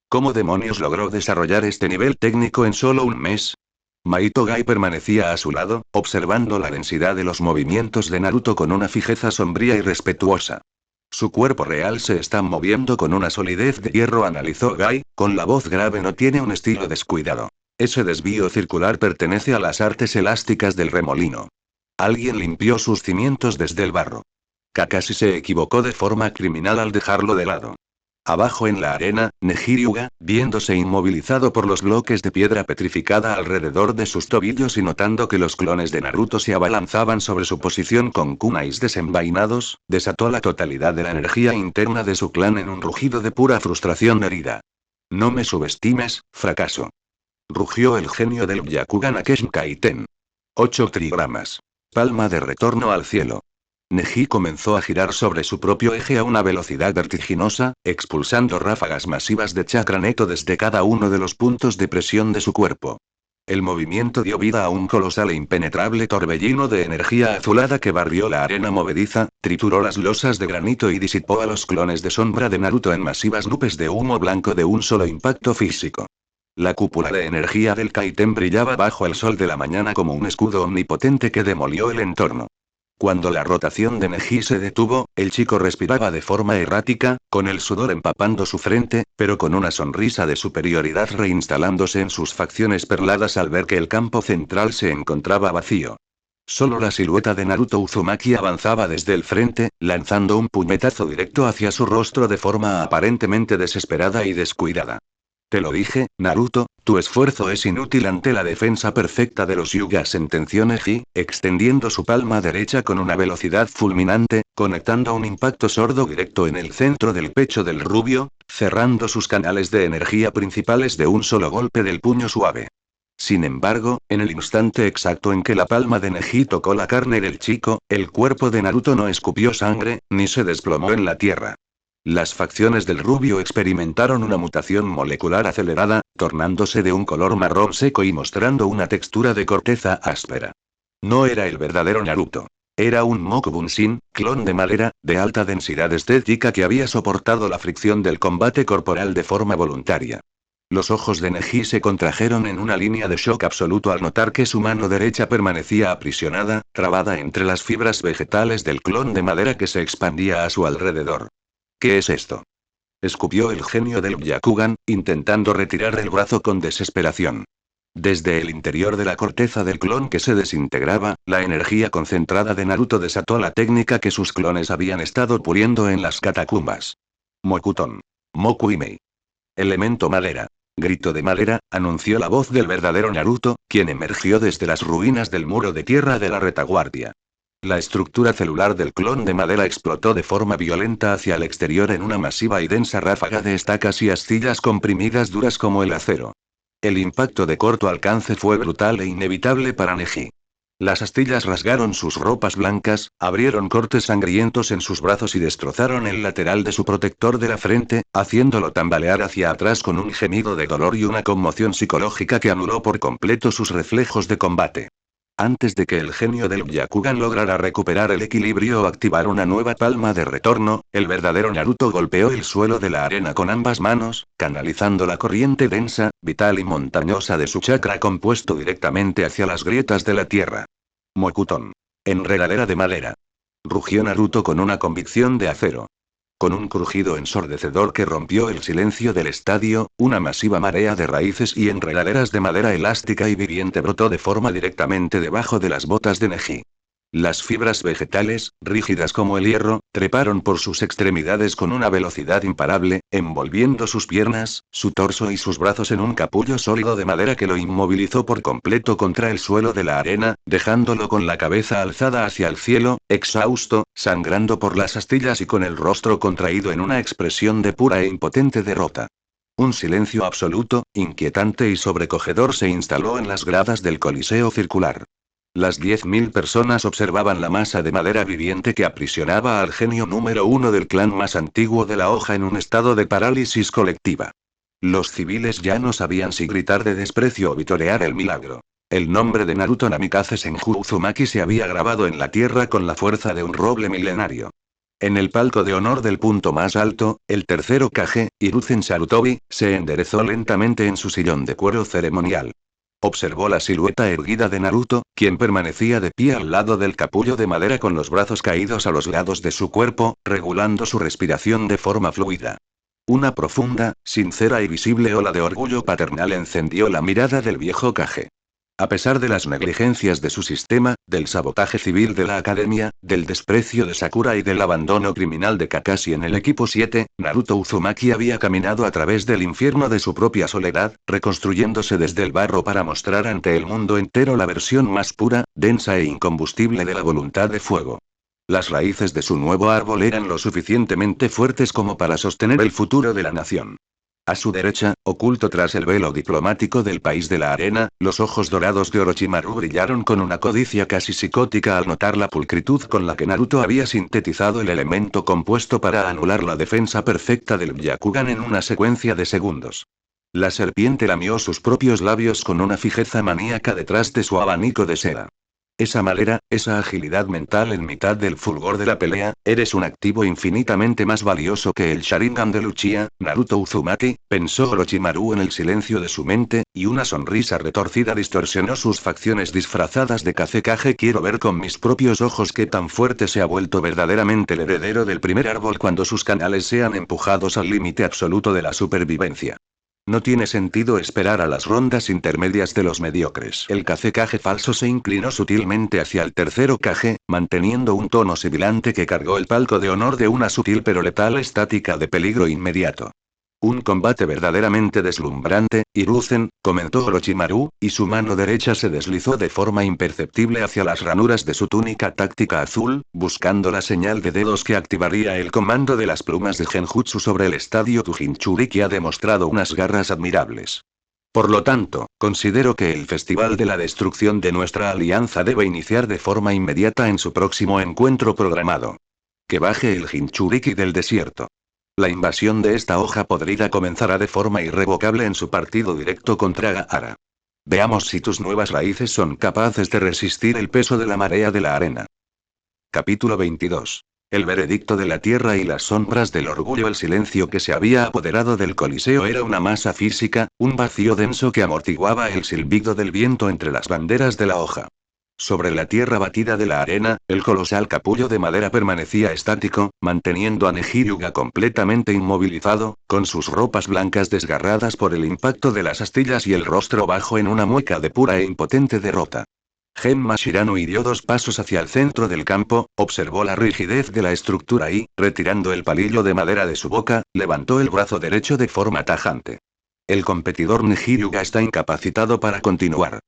¿Cómo demonios logró desarrollar este nivel técnico en solo un mes? Maito Gai permanecía a su lado, observando la densidad de los movimientos de Naruto con una fijeza sombría y respetuosa. Su cuerpo real se está moviendo con una solidez de hierro, analizó Gai, con la voz grave. No tiene un estilo descuidado. Ese desvío circular pertenece a las artes elásticas del remolino. Alguien limpió sus cimientos desde el barro. Kakashi se equivocó de forma criminal al dejarlo de lado. Abajo en la arena, Neji Hyuga, viéndose inmovilizado por los bloques de piedra petrificada alrededor de sus tobillos y notando que los clones de Naruto se abalanzaban sobre su posición con kunais desenvainados, desató la totalidad de la energía interna de su clan en un rugido de pura frustración herida. No me subestimes, fracaso. Rugió el genio del Byakugan Akeshi Kaiten. 8 trigramas. Palma de retorno al cielo. Neji comenzó a girar sobre su propio eje a una velocidad vertiginosa, expulsando ráfagas masivas de chakra neto desde cada uno de los puntos de presión de su cuerpo. El movimiento dio vida a un colosal e impenetrable torbellino de energía azulada que barrió la arena movediza, trituró las losas de granito y disipó a los clones de sombra de Naruto en masivas nubes de humo blanco de un solo impacto físico. La cúpula de energía del Kaiten brillaba bajo el sol de la mañana como un escudo omnipotente que demolió el entorno. Cuando la rotación de Neji se detuvo, el chico respiraba de forma errática, con el sudor empapando su frente, pero con una sonrisa de superioridad reinstalándose en sus facciones perladas al ver que el campo central se encontraba vacío. Solo la silueta de Naruto Uzumaki avanzaba desde el frente, lanzando un puñetazo directo hacia su rostro de forma aparentemente desesperada y descuidada. Te lo dije, Naruto, tu esfuerzo es inútil ante la defensa perfecta de los Hyuga, sentenció Neji, extendiendo su palma derecha con una velocidad fulminante, conectando un impacto sordo directo en el centro del pecho del rubio, cerrando sus canales de energía principales de un solo golpe del puño suave. Sin embargo, en el instante exacto en que la palma de Neji tocó la carne del chico, el cuerpo de Naruto no escupió sangre, ni se desplomó en la tierra. Las facciones del rubio experimentaron una mutación molecular acelerada, tornándose de un color marrón seco y mostrando una textura de corteza áspera. No era el verdadero Naruto. Era un Mokubunshin, clon de madera, de alta densidad estética que había soportado la fricción del combate corporal de forma voluntaria. Los ojos de Neji se contrajeron en una línea de shock absoluto al notar que su mano derecha permanecía aprisionada, trabada entre las fibras vegetales del clon de madera que se expandía a su alrededor. ¿Qué es esto? Escupió el genio del Byakugan, intentando retirar el brazo con desesperación. Desde el interior de la corteza del clon que se desintegraba, la energía concentrada de Naruto desató la técnica que sus clones habían estado puliendo en las catacumbas. Mokuton. Mokuimei. Elemento madera. Grito de madera, anunció la voz del verdadero Naruto, quien emergió desde las ruinas del muro de tierra de la retaguardia. La estructura celular del clon de madera explotó de forma violenta hacia el exterior en una masiva y densa ráfaga de estacas y astillas comprimidas duras como el acero. El impacto de corto alcance fue brutal e inevitable para Neji. Las astillas rasgaron sus ropas blancas, abrieron cortes sangrientos en sus brazos y destrozaron el lateral de su protector de la frente, haciéndolo tambalear hacia atrás con un gemido de dolor y una conmoción psicológica que anuló por completo sus reflejos de combate. Antes de que el genio del Byakugan lograra recuperar el equilibrio o activar una nueva palma de retorno, el verdadero Naruto golpeó el suelo de la arena con ambas manos, canalizando la corriente densa, vital y montañosa de su chakra compuesto directamente hacia las grietas de la tierra. Mokuton. Enredadera de madera. Rugió Naruto con una convicción de acero. Con un crujido ensordecedor que rompió el silencio del estadio, una masiva marea de raíces y enredaderas de madera elástica y viviente brotó de forma directamente debajo de las botas de Neji. Las fibras vegetales, rígidas como el hierro, treparon por sus extremidades con una velocidad imparable, envolviendo sus piernas, su torso y sus brazos en un capullo sólido de madera que lo inmovilizó por completo contra el suelo de la arena, dejándolo con la cabeza alzada hacia el cielo, exhausto, sangrando por las astillas y con el rostro contraído en una expresión de pura e impotente derrota. Un silencio absoluto, inquietante y sobrecogedor se instaló en las gradas del Coliseo Circular. Las 10.000 personas observaban la masa de madera viviente que aprisionaba al genio número uno del clan más antiguo de la hoja en un estado de parálisis colectiva. Los civiles ya no sabían si gritar de desprecio o vitorear el milagro. El nombre de Naruto Namikaze Senju Uzumaki se había grabado en la tierra con la fuerza de un roble milenario. En el palco de honor del punto más alto, el tercer Hokage, Hiruzen Sarutobi, se enderezó lentamente en su sillón de cuero ceremonial. Observó la silueta erguida de Naruto, quien permanecía de pie al lado del capullo de madera con los brazos caídos a los lados de su cuerpo, regulando su respiración de forma fluida. Una profunda, sincera y visible ola de orgullo paternal encendió la mirada del viejo Hokage. A pesar de las negligencias de su sistema, del sabotaje civil de la academia, del desprecio de Sakura y del abandono criminal de Kakashi en el equipo 7, Naruto Uzumaki había caminado a través del infierno de su propia soledad, reconstruyéndose desde el barro para mostrar ante el mundo entero la versión más pura, densa e incombustible de la voluntad de fuego. Las raíces de su nuevo árbol eran lo suficientemente fuertes como para sostener el futuro de la nación. A su derecha, oculto tras el velo diplomático del país de la arena, los ojos dorados de Orochimaru brillaron con una codicia casi psicótica al notar la pulcritud con la que Naruto había sintetizado el elemento compuesto para anular la defensa perfecta del Byakugan en una secuencia de segundos. La serpiente lamió sus propios labios con una fijeza maníaca detrás de su abanico de seda. Esa malera, esa agilidad mental en mitad del fulgor de la pelea, eres un activo infinitamente más valioso que el Sharingan de Uchiha, Naruto Uzumaki, pensó Orochimaru en el silencio de su mente, y una sonrisa retorcida distorsionó sus facciones disfrazadas de Kazekage. Quiero ver con mis propios ojos qué tan fuerte se ha vuelto verdaderamente el heredero del primer árbol cuando sus canales sean empujados al límite absoluto de la supervivencia. No tiene sentido esperar a las rondas intermedias de los mediocres. El Kazekage falso se inclinó sutilmente hacia el tercer Hokage, manteniendo un tono sibilante que cargó el palco de honor de una sutil pero letal estática de peligro inmediato. Un combate verdaderamente deslumbrante, Hiruzen, comentó Orochimaru, y su mano derecha se deslizó de forma imperceptible hacia las ranuras de su túnica táctica azul, buscando la señal de dedos que activaría el comando de las plumas de Genjutsu sobre el estadio Tujinchuri, que ha demostrado unas garras admirables. Por lo tanto, considero que el Festival de la Destrucción de nuestra alianza debe iniciar de forma inmediata en su próximo encuentro programado. Que baje el Jinchuriki del desierto. La invasión de esta hoja podrida comenzará de forma irrevocable en su partido directo contra Gaara. Veamos si tus nuevas raíces son capaces de resistir el peso de la marea de la arena. Capítulo 22. El veredicto de la tierra y las sombras del orgullo. El silencio que se había apoderado del Coliseo era una masa física, un vacío denso que amortiguaba el silbido del viento entre las banderas de la hoja. Sobre la tierra batida de la arena, el colosal capullo de madera permanecía estático, manteniendo a Neji-Hyuga completamente inmovilizado, con sus ropas blancas desgarradas por el impacto de las astillas y el rostro bajo en una mueca de pura e impotente derrota. Genma Shirano dio 2 pasos hacia el centro del campo, observó la rigidez de la estructura y, retirando el palillo de madera de su boca, levantó el brazo derecho de forma tajante. El competidor Neji-Hyuga está incapacitado para continuar.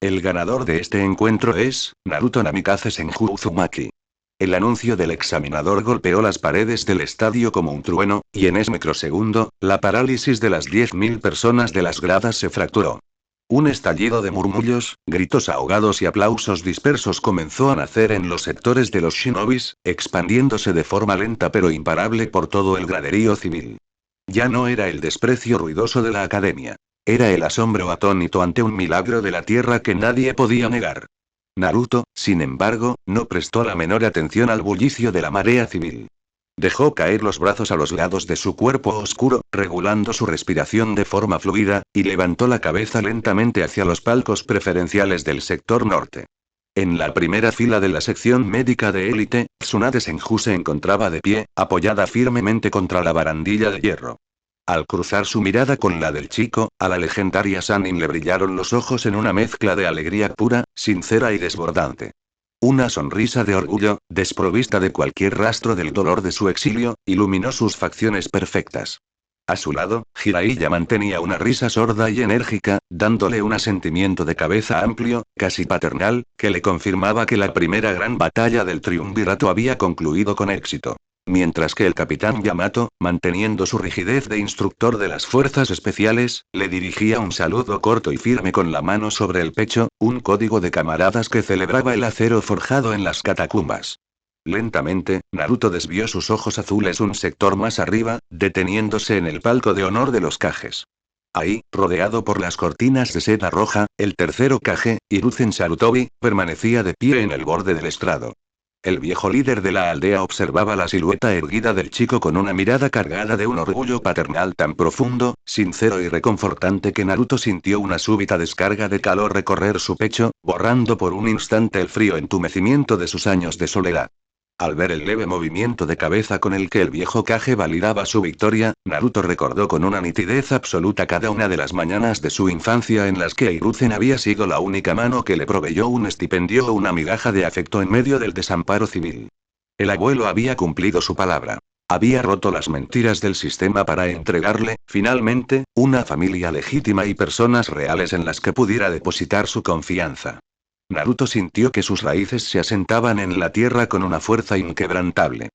El ganador de este encuentro es Naruto Namikaze Senju Uzumaki. El anuncio del examinador golpeó las paredes del estadio como un trueno, y en ese microsegundo, la parálisis de las 10.000 personas de las gradas se fracturó. Un estallido de murmullos, gritos ahogados y aplausos dispersos comenzó a nacer en los sectores de los shinobis, expandiéndose de forma lenta pero imparable por todo el graderío civil. Ya no era el desprecio ruidoso de la academia. Era el asombro atónito ante un milagro de la tierra que nadie podía negar. Naruto, sin embargo, no prestó la menor atención al bullicio de la marea civil. Dejó caer los brazos a los lados de su cuerpo oscuro, regulando su respiración de forma fluida, y levantó la cabeza lentamente hacia los palcos preferenciales del sector norte. En la primera fila de la sección médica de élite, Tsunade Senju se encontraba de pie, apoyada firmemente contra la barandilla de hierro. Al cruzar su mirada con la del chico, a la legendaria Sannin le brillaron los ojos en una mezcla de alegría pura, sincera y desbordante. Una sonrisa de orgullo, desprovista de cualquier rastro del dolor de su exilio, iluminó sus facciones perfectas. A su lado, Jiraiya mantenía una risa sorda y enérgica, dándole un asentimiento de cabeza amplio, casi paternal, que le confirmaba que la primera gran batalla del triunvirato había concluido con éxito. mientras que el capitán Yamato, manteniendo su rigidez de instructor de las fuerzas especiales, le dirigía un saludo corto y firme con la mano sobre el pecho, un código de camaradas que celebraba el acero forjado en las catacumbas. Lentamente, Naruto desvió sus ojos azules un sector más arriba, deteniéndose en el palco de honor de los Kages. Ahí, rodeado por las cortinas de seda roja, el tercero Kage, Hiruzen Sarutobi, permanecía de pie en el borde del estrado. El viejo líder de la aldea observaba la silueta erguida del chico con una mirada cargada de un orgullo paternal tan profundo, sincero y reconfortante que Naruto sintió una súbita descarga de calor recorrer su pecho, borrando por un instante el frío entumecimiento de sus años de soledad. Al ver el leve movimiento de cabeza con el que el viejo Kage validaba su victoria, Naruto recordó con una nitidez absoluta cada una de las mañanas de su infancia en las que Hiruzen había sido la única mano que le proveyó un estipendio o una migaja de afecto en medio del desamparo civil. El abuelo había cumplido su palabra. Había roto las mentiras del sistema para entregarle, finalmente, una familia legítima y personas reales en las que pudiera depositar su confianza. Naruto sintió que sus raíces se asentaban en la tierra con una fuerza inquebrantable.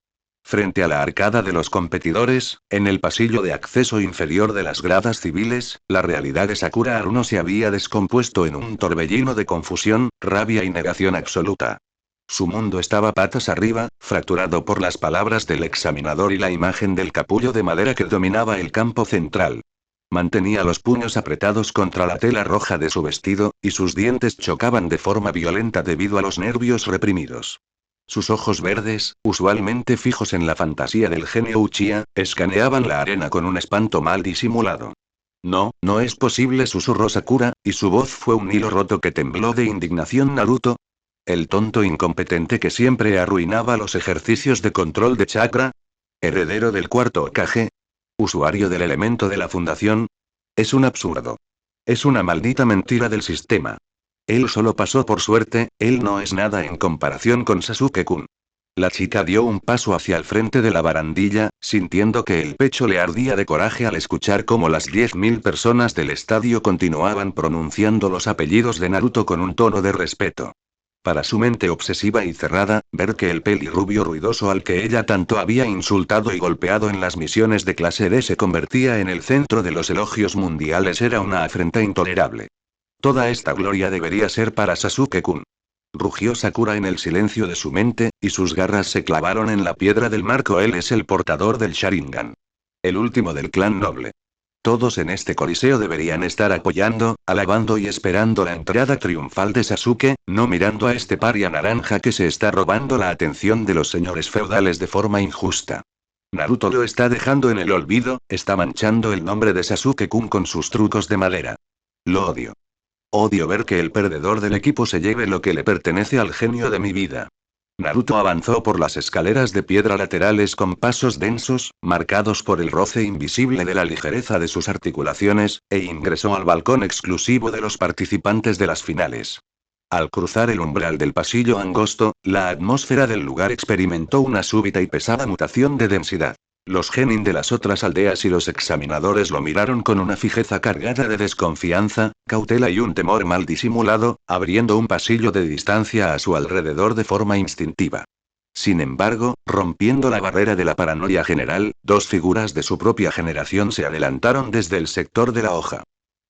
Frente a la arcada de los competidores, en el pasillo de acceso inferior de las gradas civiles, la realidad de Sakura Haruno se había descompuesto en un torbellino de confusión, rabia y negación absoluta. Su mundo estaba patas arriba, fracturado por las palabras del examinador y la imagen del capullo de madera que dominaba el campo central. Mantenía los puños apretados contra la tela roja de su vestido, y sus dientes chocaban de forma violenta debido a los nervios reprimidos. Sus ojos verdes, usualmente fijos en la fantasía del genio Uchiha, escaneaban la arena con un espanto mal disimulado. No, no es posible, susurró Sakura, y su voz fue un hilo roto que tembló de indignación. Naruto. El tonto incompetente que siempre arruinaba los ejercicios de control de chakra. Heredero del cuarto Hokage. Usuario del elemento de la fundación. Es un absurdo. Es una maldita mentira del sistema. Él solo pasó por suerte, él no es nada en comparación con Sasuke-kun. La chica dio un paso hacia el frente de la barandilla, sintiendo que el pecho le ardía de coraje al escuchar cómo las 10.000 personas del estadio continuaban pronunciando los apellidos de Naruto con un tono de respeto. Para su mente obsesiva y cerrada, ver que el pelirrubio ruidoso al que ella tanto había insultado y golpeado en las misiones de clase D se convertía en el centro de los elogios mundiales era una afrenta intolerable. Toda esta gloria debería ser para Sasuke-kun. Rugió Sakura en el silencio de su mente, y sus garras se clavaron en la piedra del marco. Él es el portador del Sharingan. El último del clan noble. Todos en este coliseo deberían estar apoyando, alabando y esperando la entrada triunfal de Sasuke, no mirando a este paria naranja que se está robando la atención de los señores feudales de forma injusta. Naruto lo está dejando en el olvido, está manchando el nombre de Sasuke-kun con sus trucos de madera. Lo odio. Odio ver que el perdedor del equipo se lleve lo que le pertenece al genio de mi vida. Naruto avanzó por las escaleras de piedra laterales con pasos densos, marcados por el roce invisible de la ligereza de sus articulaciones, e ingresó al balcón exclusivo de los participantes de las finales. Al cruzar el umbral del pasillo angosto, la atmósfera del lugar experimentó una súbita y pesada mutación de densidad. Los genin de las otras aldeas y los examinadores lo miraron con una fijeza cargada de desconfianza, cautela y un temor mal disimulado, abriendo un pasillo de distancia a su alrededor de forma instintiva. Sin embargo, rompiendo la barrera de la paranoia general, dos figuras de su propia generación se adelantaron desde el sector de la hoja.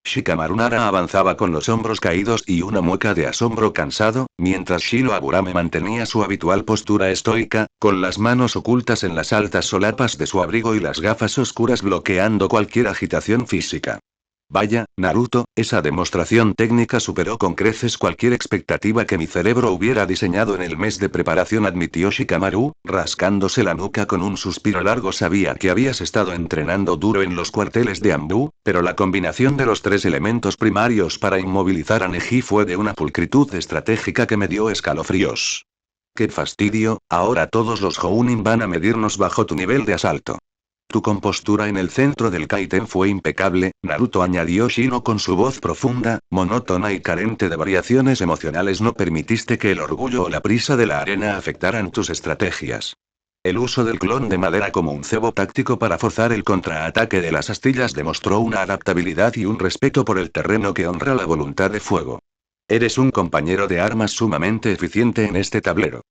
Shikamaru Nara avanzaba con los hombros caídos y una mueca de asombro cansado, mientras Shiro Aburame mantenía su habitual postura estoica, con las manos ocultas en las altas solapas de su abrigo y las gafas oscuras bloqueando cualquier agitación física. Vaya, Naruto, esa demostración técnica superó con creces cualquier expectativa que mi cerebro hubiera diseñado en el mes de preparación, admitió Shikamaru, rascándose la nuca con un suspiro largo. Sabía que habías estado entrenando duro en los cuarteles de Anbu, pero la combinación de los tres elementos primarios para inmovilizar a Neji fue de una pulcritud estratégica que me dio escalofríos. ¡Qué fastidio! Ahora todos los Jounin van a medirnos bajo tu nivel de asalto. Tu compostura en el centro del Kaiten fue impecable, Naruto, añadió Shino con su voz profunda, monótona y carente de variaciones emocionales. No permitiste que el orgullo o la prisa de la arena afectaran tus estrategias. El uso del clon de madera como un cebo táctico para forzar el contraataque de las astillas demostró una adaptabilidad y un respeto por el terreno que honra la voluntad de fuego. Eres un compañero de armas sumamente eficiente en este tablero.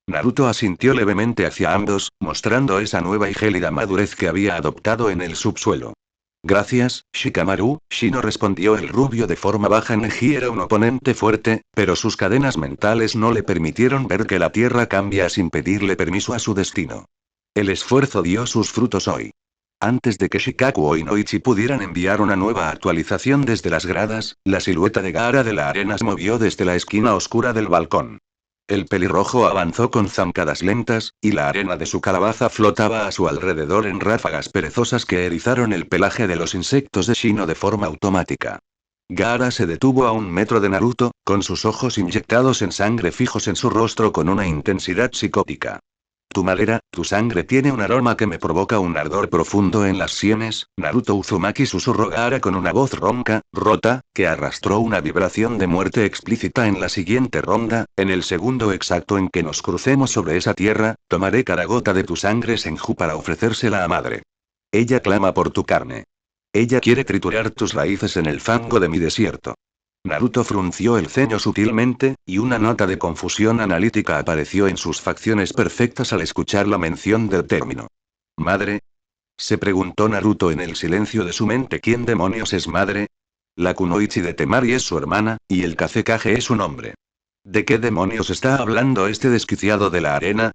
Naruto asintió levemente hacia ambos, mostrando esa nueva y gélida madurez que había adoptado en el subsuelo. Gracias, Shikamaru, Shino respondió el rubio de forma baja. Neji era un oponente fuerte, pero sus cadenas mentales no le permitieron ver que la tierra cambia sin pedirle permiso a su destino. El esfuerzo dio sus frutos hoy. Antes de que Shikaku o Inoichi pudieran enviar una nueva actualización desde las gradas, la silueta de Gaara de la arena se movió desde la esquina oscura del balcón. El pelirrojo avanzó con zancadas lentas, y la arena de su calabaza flotaba a su alrededor en ráfagas perezosas que erizaron el pelaje de los insectos de Shino de forma automática. Gaara se detuvo a 1 metro de Naruto, con sus ojos inyectados en sangre fijos en su rostro con una intensidad psicótica. Tu madera, tu sangre tiene un aroma que me provoca un ardor profundo en las sienes. Naruto Uzumaki susurró Gaara con una voz ronca, rota, que arrastró una vibración de muerte explícita en la siguiente ronda. En el segundo exacto en que nos crucemos sobre esa tierra, tomaré cada gota de tu sangre Senju para ofrecérsela a madre. Ella clama por tu carne. Ella quiere triturar tus raíces en el fango de mi desierto. Naruto frunció el ceño sutilmente, y una nota de confusión analítica apareció en sus facciones perfectas al escuchar la mención del término. ¿Madre? Se preguntó Naruto en el silencio de su mente. ¿Quién demonios es madre? La Kunoichi de Temari es su hermana, y el Kazekage es su nombre. ¿De qué demonios está hablando este desquiciado de la arena?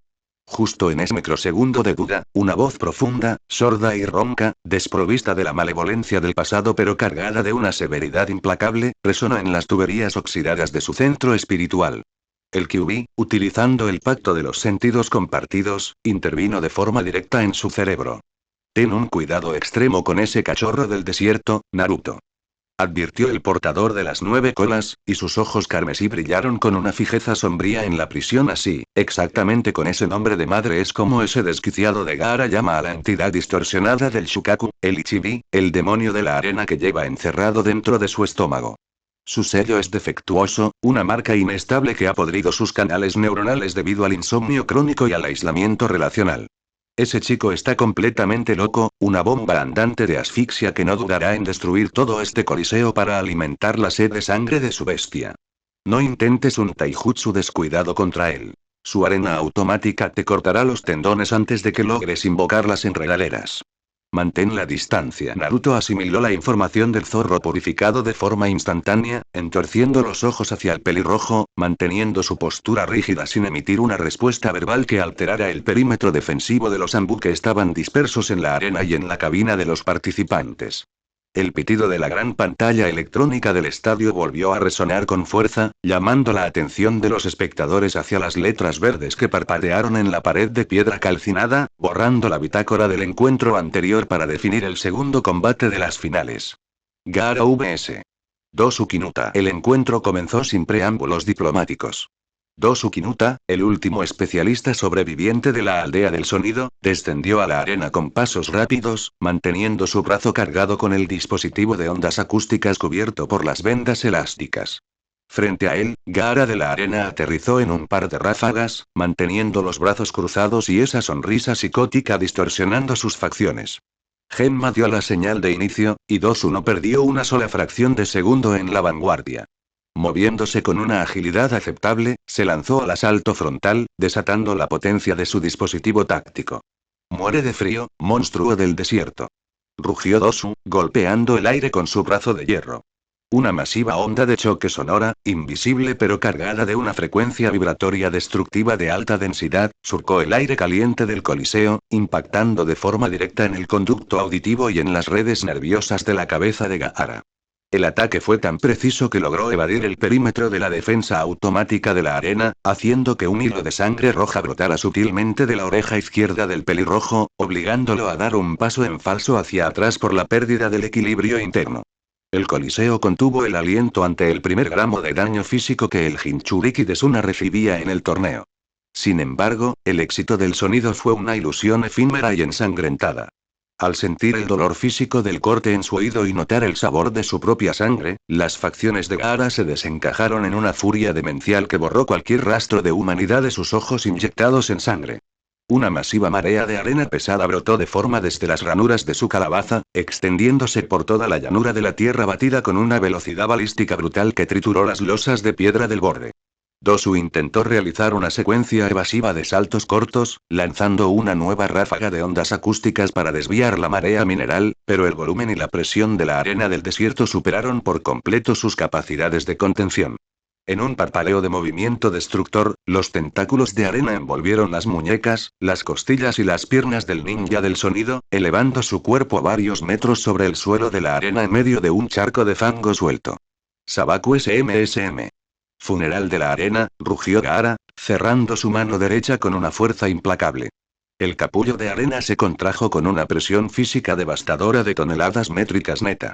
Justo en ese microsegundo de duda, una voz profunda, sorda y ronca, desprovista de la malevolencia del pasado pero cargada de una severidad implacable, resonó en las tuberías oxidadas de su centro espiritual. El Kyuubi, utilizando el pacto de los sentidos compartidos, intervino de forma directa en su cerebro. Ten un cuidado extremo con ese cachorro del desierto, Naruto. Advirtió el portador de las 9 colas, y sus ojos carmesí brillaron con una fijeza sombría en la prisión. Así, exactamente con ese nombre de madre es como ese desquiciado de Gaara llama a la entidad distorsionada del Shukaku, el Ichibi, el demonio de la arena que lleva encerrado dentro de su estómago. Su sello es defectuoso, una marca inestable que ha podrido sus canales neuronales debido al insomnio crónico y al aislamiento relacional. Ese chico está completamente loco, una bomba andante de asfixia que no dudará en destruir todo este coliseo para alimentar la sed de sangre de su bestia. No intentes un taijutsu descuidado contra él. Su arena automática te cortará los tendones antes de que logres invocar las enredaderas. Mantén la distancia. Naruto asimiló la información del zorro purificado de forma instantánea, entorciendo los ojos hacia el pelirrojo, manteniendo su postura rígida sin emitir una respuesta verbal que alterara el perímetro defensivo de los Anbu que estaban dispersos en la arena y en la cabina de los participantes. El pitido de la gran pantalla electrónica del estadio volvió a resonar con fuerza, llamando la atención de los espectadores hacia las letras verdes que parpadearon en la pared de piedra calcinada, borrando la bitácora del encuentro anterior para definir el segundo combate de las finales. Gaara vs. Dosukinuta. El encuentro comenzó sin preámbulos diplomáticos. Dosukinuta, el último especialista sobreviviente de la aldea del sonido, descendió a la arena con pasos rápidos, manteniendo su brazo cargado con el dispositivo de ondas acústicas cubierto por las vendas elásticas. Frente a él, Gaara de la arena aterrizó en un par de ráfagas, manteniendo los brazos cruzados y esa sonrisa psicótica distorsionando sus facciones. Genma dio la señal de inicio, y Dosu no perdió una sola fracción de segundo en la vanguardia. Moviéndose con una agilidad aceptable, se lanzó al asalto frontal, desatando la potencia de su dispositivo táctico. Muere de frío, monstruo del desierto. Rugió Dosu, golpeando el aire con su brazo de hierro. Una masiva onda de choque sonora, invisible pero cargada de una frecuencia vibratoria destructiva de alta densidad, surcó el aire caliente del coliseo, impactando de forma directa en el conducto auditivo y en las redes nerviosas de la cabeza de Gaara. El ataque fue tan preciso que logró evadir el perímetro de la defensa automática de la arena, haciendo que un hilo de sangre roja brotara sutilmente de la oreja izquierda del pelirrojo, obligándolo a dar un paso en falso hacia atrás por la pérdida del equilibrio interno. El coliseo contuvo el aliento ante el primer gramo de daño físico que el Jinchuriki de Suna recibía en el torneo. Sin embargo, el éxito del sonido fue una ilusión efímera y ensangrentada. Al sentir el dolor físico del corte en su oído y notar el sabor de su propia sangre, las facciones de Gaara se desencajaron en una furia demencial que borró cualquier rastro de humanidad de sus ojos inyectados en sangre. Una masiva marea de arena pesada brotó de forma desde las ranuras de su calabaza, extendiéndose por toda la llanura de la tierra batida con una velocidad balística brutal que trituró las losas de piedra del borde. Dosu intentó realizar una secuencia evasiva de saltos cortos, lanzando una nueva ráfaga de ondas acústicas para desviar la marea mineral, pero el volumen y la presión de la arena del desierto superaron por completo sus capacidades de contención. En un parpadeo de movimiento destructor, los tentáculos de arena envolvieron las muñecas, las costillas y las piernas del ninja del sonido, elevando su cuerpo a varios metros sobre el suelo de la arena en medio de un charco de fango suelto. Sabaku SMSM. Funeral de la arena, rugió Gaara, cerrando su mano derecha con una fuerza implacable. El capullo de arena se contrajo con una presión física devastadora de toneladas métricas neta.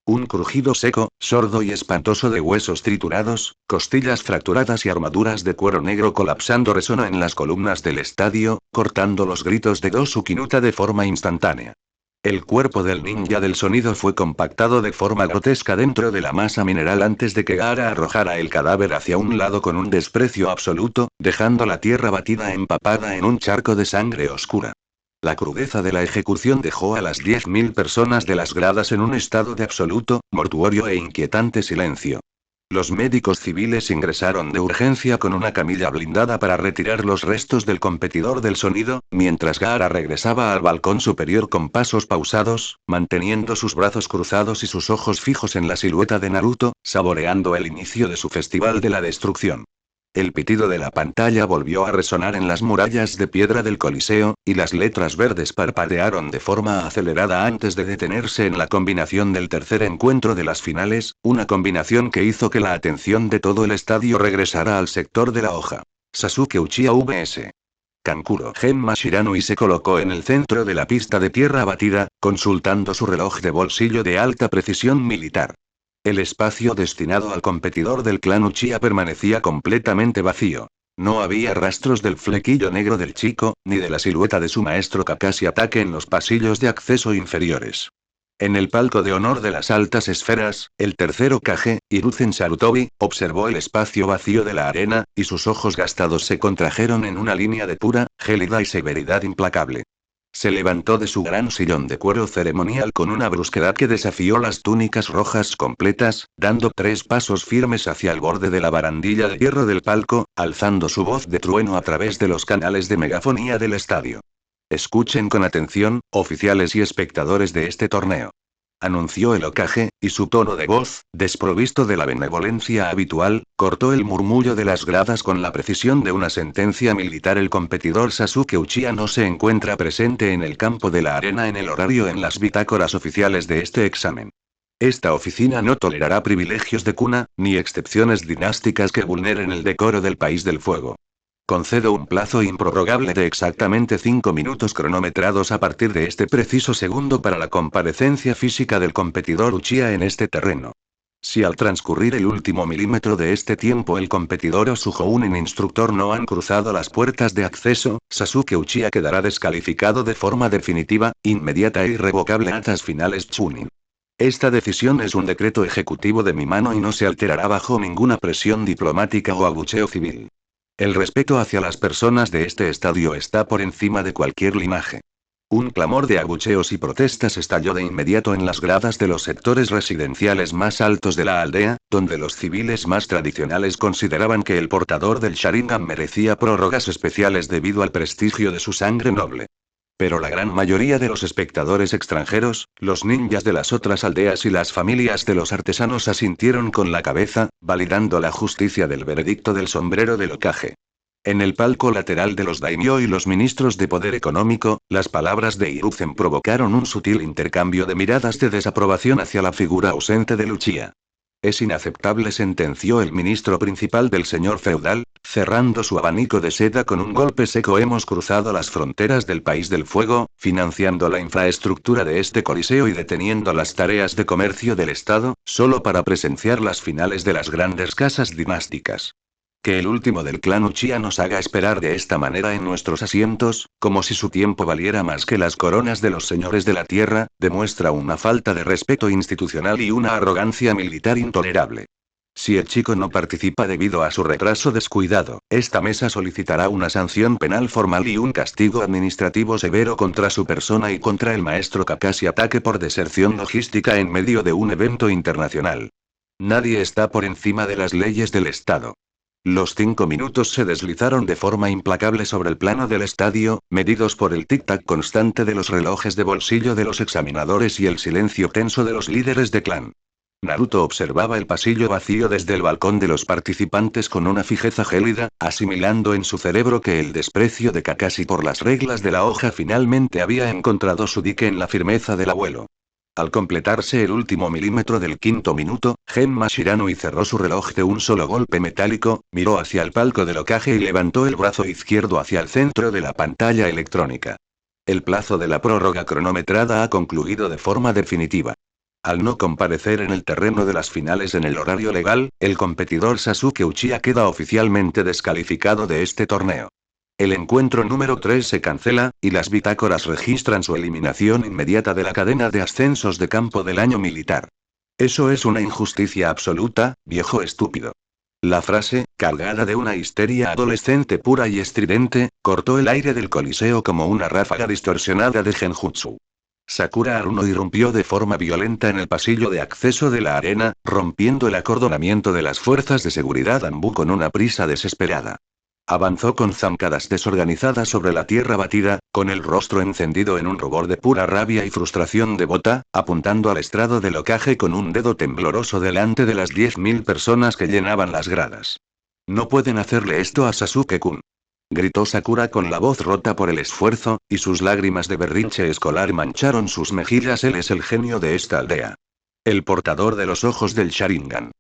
Un crujido seco, sordo y espantoso de huesos triturados, costillas fracturadas y armaduras de cuero negro colapsando resonó en las columnas del estadio, cortando los gritos de Dosu Kinuta de forma instantánea. El cuerpo del ninja del sonido fue compactado de forma grotesca dentro de la masa mineral antes de que Gaara arrojara el cadáver hacia un lado con un desprecio absoluto, dejando la tierra batida empapada en un charco de sangre oscura. La crudeza de la ejecución dejó a las 10.000 personas de las gradas en un estado de absoluto, mortuorio e inquietante silencio. Los médicos civiles ingresaron de urgencia con una camilla blindada para retirar los restos del competidor del sonido, mientras Gaara regresaba al balcón superior con pasos pausados, manteniendo sus brazos cruzados y sus ojos fijos en la silueta de Naruto, saboreando el inicio de su festival de la destrucción. El pitido de la pantalla volvió a resonar en las murallas de piedra del Coliseo, y las letras verdes parpadearon de forma acelerada antes de detenerse en la combinación del tercer encuentro de las finales, una combinación que hizo que la atención de todo el estadio regresara al sector de la hoja. Sasuke Uchiha vs. Kankuro Genma Shiranui se colocó en el centro de la pista de tierra batida, consultando su reloj de bolsillo de alta precisión militar. El espacio destinado al competidor del clan Uchiha permanecía completamente vacío. No había rastros del flequillo negro del chico, ni de la silueta de su maestro Kakashi Atake en los pasillos de acceso inferiores. En el palco de honor de las altas esferas, el tercer Hokage, Hiruzen Sarutobi, observó el espacio vacío de la arena, y sus ojos gastados se contrajeron en una línea de pura, gélida y severidad implacable. Se levantó de su gran sillón de cuero ceremonial con una brusquedad que desafió las túnicas rojas completas, dando 3 pasos firmes hacia el borde de la barandilla de hierro del palco, alzando su voz de trueno a través de los canales de megafonía del estadio. Escuchen con atención, oficiales y espectadores de este torneo. Anunció el Hokage, y su tono de voz, desprovisto de la benevolencia habitual, cortó el murmullo de las gradas con la precisión de una sentencia militar. El competidor Sasuke Uchiha no se encuentra presente en el campo de la arena en el horario en las bitácoras oficiales de este examen. Esta oficina no tolerará privilegios de cuna, ni excepciones dinásticas que vulneren el decoro del País del Fuego. Concedo un plazo improrrogable de exactamente 5 minutos cronometrados a partir de este preciso segundo para la comparecencia física del competidor Uchiha en este terreno. Si al transcurrir el último milímetro de este tiempo el competidor o su Jounin instructor no han cruzado las puertas de acceso, Sasuke Uchiha quedará descalificado de forma definitiva, inmediata e irrevocable. Atas finales Chunin. Esta decisión es un decreto ejecutivo de mi mano y no se alterará bajo ninguna presión diplomática o abucheo civil. El respeto hacia las personas de este estadio está por encima de cualquier linaje. Un clamor de abucheos y protestas estalló de inmediato en las gradas de los sectores residenciales más altos de la aldea, donde los civiles más tradicionales consideraban que el portador del Sharingan merecía prórrogas especiales debido al prestigio de su sangre noble. Pero la gran mayoría de los espectadores extranjeros, los ninjas de las otras aldeas y las familias de los artesanos asintieron con la cabeza, validando la justicia del veredicto del sombrero del Hokage. En el palco lateral de los daimyo y los ministros de poder económico, las palabras de Hiruzen provocaron un sutil intercambio de miradas de desaprobación hacia la figura ausente de Uchiha. Es inaceptable, sentenció el ministro principal del señor feudal, cerrando su abanico de seda con un golpe seco. Hemos cruzado las fronteras del País del Fuego, financiando la infraestructura de este coliseo y deteniendo las tareas de comercio del Estado, solo para presenciar las finales de las grandes casas dinásticas. Que el último del clan Uchiha nos haga esperar de esta manera en nuestros asientos, como si su tiempo valiera más que las coronas de los señores de la tierra, demuestra una falta de respeto institucional y una arrogancia militar intolerable. Si el chico no participa debido a su retraso descuidado, esta mesa solicitará una sanción penal formal y un castigo administrativo severo contra su persona y contra el maestro Kakashi Atake por deserción logística en medio de un evento internacional. Nadie está por encima de las leyes del Estado. Los 5 minutos se deslizaron de forma implacable sobre el plano del estadio, medidos por el tic-tac constante de los relojes de bolsillo de los examinadores y el silencio tenso de los líderes de clan. Naruto observaba el pasillo vacío desde el balcón de los participantes con una fijeza gélida, asimilando en su cerebro que el desprecio de Kakashi por las reglas de la hoja finalmente había encontrado su dique en la firmeza del abuelo. Al completarse el último milímetro del 5.º minuto, Genma Shiranui cerró su reloj de un solo golpe metálico, miró hacia el palco del Hokage y levantó el brazo izquierdo hacia el centro de la pantalla electrónica. El plazo de la prórroga cronometrada ha concluido de forma definitiva. Al no comparecer en el terreno de las finales en el horario legal, el competidor Sasuke Uchiha queda oficialmente descalificado de este torneo. El encuentro número 3 se cancela, y las bitácoras registran su eliminación inmediata de la cadena de ascensos de campo del año militar. Eso es una injusticia absoluta, viejo estúpido. La frase, cargada de una histeria adolescente pura y estridente, cortó el aire del coliseo como una ráfaga distorsionada de genjutsu. Sakura Haruno irrumpió de forma violenta en el pasillo de acceso de la arena, rompiendo el acordonamiento de las fuerzas de seguridad Anbu con una prisa desesperada. Avanzó con zancadas desorganizadas sobre la tierra batida, con el rostro encendido en un rubor de pura rabia y frustración devota, apuntando al estrado del Hokage con un dedo tembloroso delante de las 10.000 personas que llenaban las gradas. No pueden hacerle esto a Sasuke-kun. Gritó Sakura con la voz rota por el esfuerzo, y sus lágrimas de berrinche escolar mancharon sus mejillas. Él es el genio de esta aldea. El portador de los ojos del Sharingan.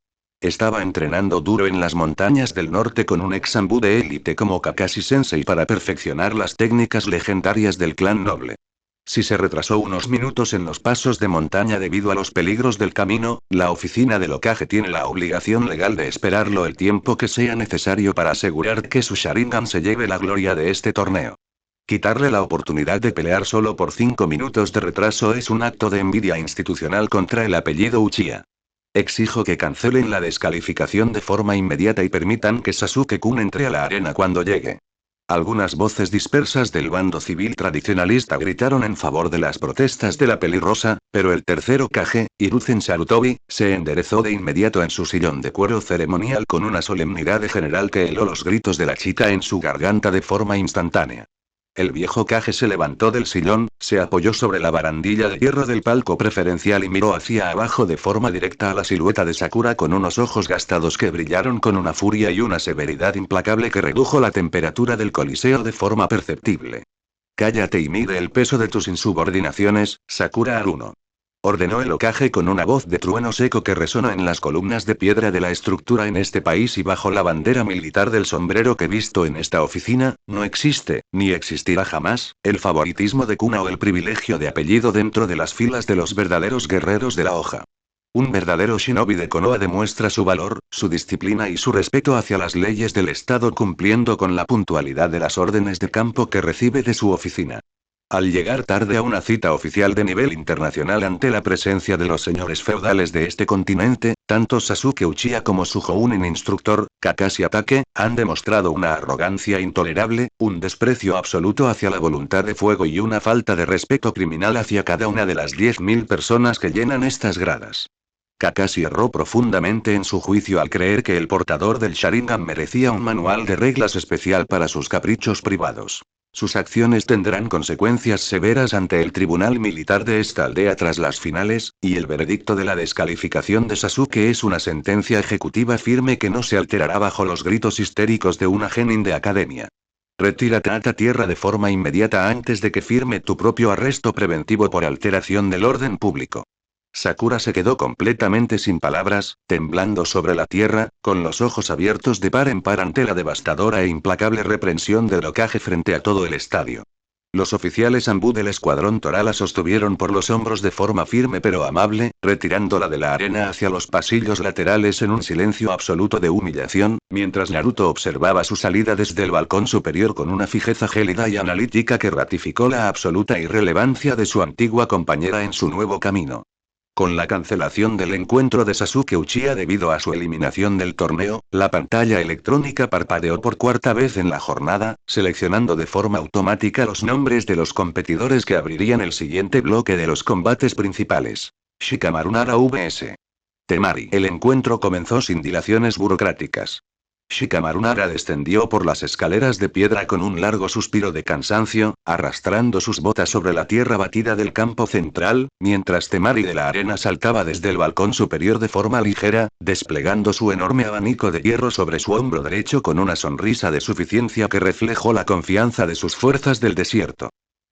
Estaba entrenando duro en las montañas del norte con un ex-Anbu de élite como Kakashi Sensei para perfeccionar las técnicas legendarias del clan noble. Si se retrasó unos minutos en los pasos de montaña debido a los peligros del camino, la oficina del Hokage tiene la obligación legal de esperarlo el tiempo que sea necesario para asegurar que su Sharingan se lleve la gloria de este torneo. Quitarle la oportunidad de pelear solo por 5 minutos de retraso es un acto de envidia institucional contra el apellido Uchiha. Exijo que cancelen la descalificación de forma inmediata y permitan que Sasuke-kun entre a la arena cuando llegue. Algunas voces dispersas del bando civil tradicionalista gritaron en favor de las protestas de la pelirrosa, pero el tercer Hokage, Hiruzen Sarutobi, se enderezó de inmediato en su sillón de cuero ceremonial con una solemnidad de general que heló los gritos de la chica en su garganta de forma instantánea. El viejo Hokage se levantó del sillón, se apoyó sobre la barandilla de hierro del palco preferencial y miró hacia abajo de forma directa a la silueta de Sakura con unos ojos gastados que brillaron con una furia y una severidad implacable que redujo la temperatura del coliseo de forma perceptible. Cállate y mide el peso de tus insubordinaciones, Sakura Haruno. Ordenó el Hokage con una voz de trueno seco que resonó en las columnas de piedra de la estructura en este país y bajo la bandera militar del sombrero que visto en esta oficina, no existe, ni existirá jamás, el favoritismo de cuna o el privilegio de apellido dentro de las filas de los verdaderos guerreros de la hoja. Un verdadero shinobi de Konoha demuestra su valor, su disciplina y su respeto hacia las leyes del Estado cumpliendo con la puntualidad de las órdenes de campo que recibe de su oficina. Al llegar tarde a una cita oficial de nivel internacional ante la presencia de los señores feudales de este continente, tanto Sasuke Uchiha como su Jounin instructor, Kakashi Atake, han demostrado una arrogancia intolerable, un desprecio absoluto hacia la voluntad de fuego y una falta de respeto criminal hacia cada una de las 10.000 personas que llenan estas gradas. Kakashi erró profundamente en su juicio al creer que el portador del Sharingan merecía un manual de reglas especial para sus caprichos privados. Sus acciones tendrán consecuencias severas ante el tribunal militar de esta aldea tras las finales, y el veredicto de la descalificación de Sasuke es una sentencia ejecutiva firme que no se alterará bajo los gritos histéricos de una genin de academia. Retírate a tierra de forma inmediata antes de que firme tu propio arresto preventivo por alteración del orden público. Sakura se quedó completamente sin palabras, temblando sobre la tierra, con los ojos abiertos de par en par ante la devastadora e implacable reprensión del Hokage frente a todo el estadio. Los oficiales Anbu del escuadrón Tora la sostuvieron por los hombros de forma firme pero amable, retirándola de la arena hacia los pasillos laterales en un silencio absoluto de humillación, mientras Naruto observaba su salida desde el balcón superior con una fijeza gélida y analítica que ratificó la absoluta irrelevancia de su antigua compañera en su nuevo camino. Con la cancelación del encuentro de Sasuke Uchiha debido a su eliminación del torneo, la pantalla electrónica parpadeó por cuarta vez en la jornada, seleccionando de forma automática los nombres de los competidores que abrirían el siguiente bloque de los combates principales. Shikamaru Nara vs. Temari. El encuentro comenzó sin dilaciones burocráticas. Shikamaru Nara descendió por las escaleras de piedra con un largo suspiro de cansancio, arrastrando sus botas sobre la tierra batida del campo central, mientras Temari de la arena saltaba desde el balcón superior de forma ligera, desplegando su enorme abanico de hierro sobre su hombro derecho con una sonrisa de suficiencia que reflejó la confianza de sus fuerzas del desierto.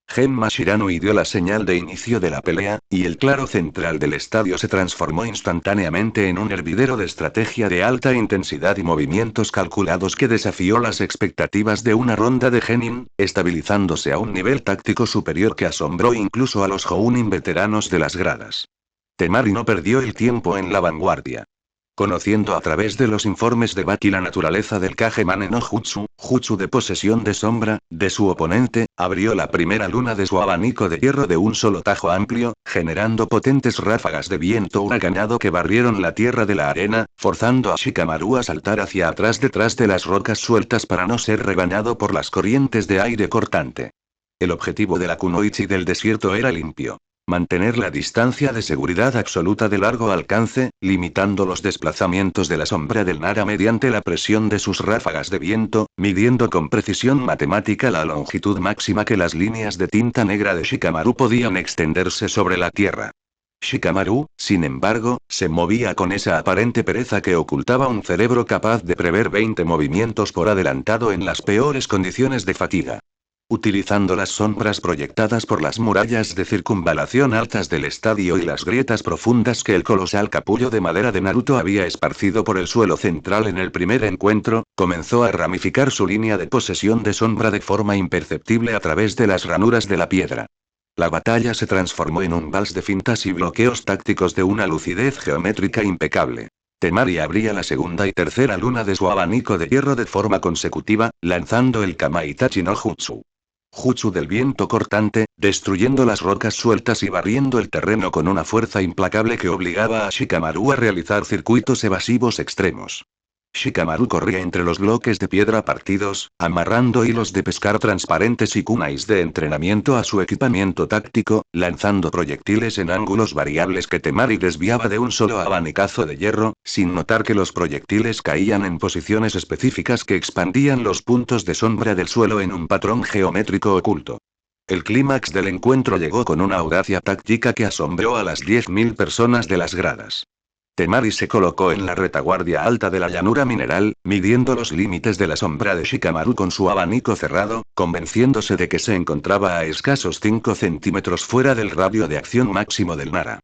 Genma Shiranui dio la señal de inicio de la pelea, y el claro central del estadio se transformó instantáneamente en un hervidero de estrategia de alta intensidad y movimientos calculados que desafió las expectativas de una ronda de Genin, estabilizándose a un nivel táctico superior que asombró incluso a los Jounin veteranos de las gradas. Temari no perdió el tiempo en la vanguardia. Conociendo a través de los informes de Baki la naturaleza del Kagemane no Jutsu, Jutsu de posesión de sombra, de su oponente, abrió la primera luna de su abanico de hierro de un solo tajo amplio, generando potentes ráfagas de viento huracanado que barrieron la tierra de la arena, forzando a Shikamaru a saltar hacia atrás detrás de las rocas sueltas para no ser rebañado por las corrientes de aire cortante. El objetivo de la kunoichi del desierto era limpio. Mantener la distancia de seguridad absoluta de largo alcance, limitando los desplazamientos de la sombra del Nara mediante la presión de sus ráfagas de viento, midiendo con precisión matemática la longitud máxima que las líneas de tinta negra de Shikamaru podían extenderse sobre la tierra. Shikamaru, sin embargo, se movía con esa aparente pereza que ocultaba un cerebro capaz de prever 20 movimientos por adelantado en las peores condiciones de fatiga. Utilizando las sombras proyectadas por las murallas de circunvalación altas del estadio y las grietas profundas que el colosal capullo de madera de Naruto había esparcido por el suelo central en el primer encuentro, comenzó a ramificar su línea de posesión de sombra de forma imperceptible a través de las ranuras de la piedra. La batalla se transformó en un vals de fintas y bloqueos tácticos de una lucidez geométrica impecable. Temari abría la segunda y tercera luna de su abanico de hierro de forma consecutiva, lanzando el Kamaitachi no Jutsu. Jutsu del viento cortante, destruyendo las rocas sueltas y barriendo el terreno con una fuerza implacable que obligaba a Shikamaru a realizar circuitos evasivos extremos. Shikamaru corría entre los bloques de piedra partidos, amarrando hilos de pescar transparentes y kunais de entrenamiento a su equipamiento táctico, lanzando proyectiles en ángulos variables que Temari desviaba de un solo abanicazo de hierro, sin notar que los proyectiles caían en posiciones específicas que expandían los puntos de sombra del suelo en un patrón geométrico oculto. El clímax del encuentro llegó con una audacia táctica que asombró a las 10.000 personas de las gradas. Temari se colocó en la retaguardia alta de la llanura mineral, midiendo los límites de la sombra de Shikamaru con su abanico cerrado, convenciéndose de que se encontraba a escasos 5 centímetros fuera del radio de acción máximo del Nara.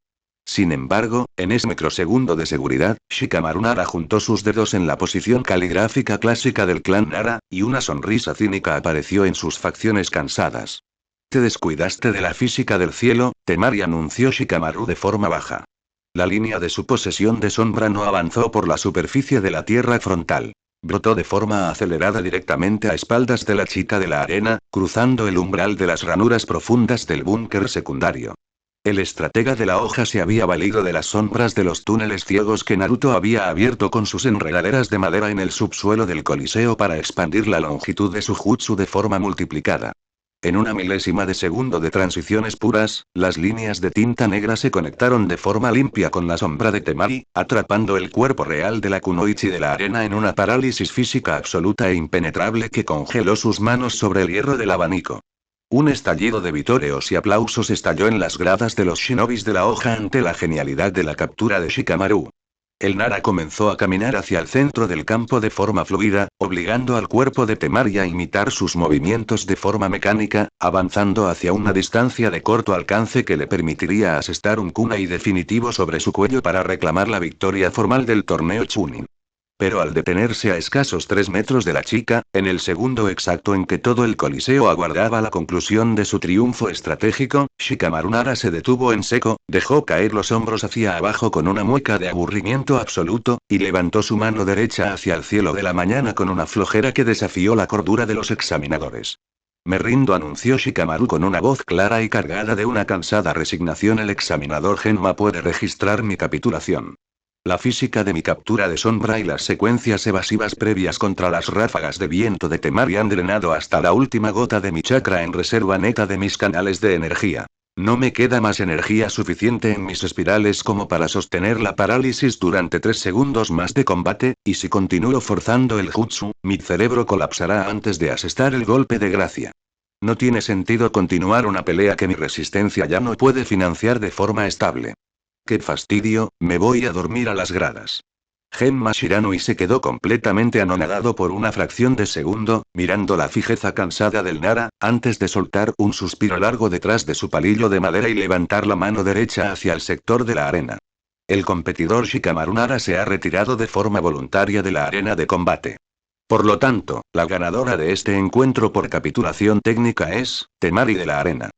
Sin embargo, en ese microsegundo de seguridad, Shikamaru Nara juntó sus dedos en la posición caligráfica clásica del clan Nara, y una sonrisa cínica apareció en sus facciones cansadas. «Te descuidaste de la física del cielo», Temari anunció Shikamaru de forma baja. La línea de su posesión de sombra no avanzó por la superficie de la tierra frontal. Brotó de forma acelerada directamente a espaldas de la chica de la arena, cruzando el umbral de las ranuras profundas del búnker secundario. El estratega de la hoja se había valido de las sombras de los túneles ciegos que Naruto había abierto con sus enredaderas de madera en el subsuelo del Coliseo para expandir la longitud de su jutsu de forma multiplicada. En una milésima de segundo de transiciones puras, las líneas de tinta negra se conectaron de forma limpia con la sombra de Temari, atrapando el cuerpo real de la kunoichi de la arena en una parálisis física absoluta e impenetrable que congeló sus manos sobre el hierro del abanico. Un estallido de vitoreos y aplausos estalló en las gradas de los shinobis de la hoja ante la genialidad de la captura de Shikamaru. El Nara comenzó a caminar hacia el centro del campo de forma fluida, obligando al cuerpo de Temari a imitar sus movimientos de forma mecánica, avanzando hacia una distancia de corto alcance que le permitiría asestar un kunai definitivo sobre su cuello para reclamar la victoria formal del torneo Chunin. Pero al detenerse a escasos 3 metros de la chica, en el segundo exacto en que todo el coliseo aguardaba la conclusión de su triunfo estratégico, Shikamaru Nara se detuvo en seco, dejó caer los hombros hacia abajo con una mueca de aburrimiento absoluto, y levantó su mano derecha hacia el cielo de la mañana con una flojera que desafió la cordura de los examinadores. «Me rindo», anunció Shikamaru con una voz clara y cargada de una cansada resignación. «El examinador Genma puede registrar mi capitulación. La física de mi captura de sombra y las secuencias evasivas previas contra las ráfagas de viento de Temari han drenado hasta la última gota de mi chakra en reserva neta de mis canales de energía. No me queda más energía suficiente en mis espirales como para sostener la parálisis durante 3 segundos más de combate, y si continúo forzando el jutsu, mi cerebro colapsará antes de asestar el golpe de gracia. No tiene sentido continuar una pelea que mi resistencia ya no puede financiar de forma estable. ¡Qué fastidio! Me voy a dormir a las gradas. Genma Shiranui se quedó completamente anonadado por una fracción de segundo, mirando la fijeza cansada del Nara, antes de soltar un suspiro largo detrás de su palillo de madera y levantar la mano derecha hacia el sector de la arena. El competidor Shikamaru Nara se ha retirado de forma voluntaria de la arena de combate. Por lo tanto, la ganadora de este encuentro por capitulación técnica es Temari de la arena.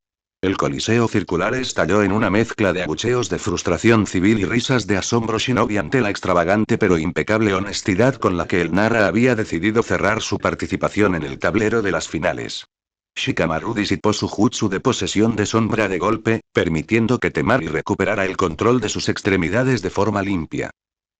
El coliseo circular estalló en una mezcla de abucheos de frustración civil y risas de asombro shinobi ante la extravagante pero impecable honestidad con la que el Nara había decidido cerrar su participación en el tablero de las finales. Shikamaru disipó su jutsu de posesión de sombra de golpe, permitiendo que Temari recuperara el control de sus extremidades de forma limpia.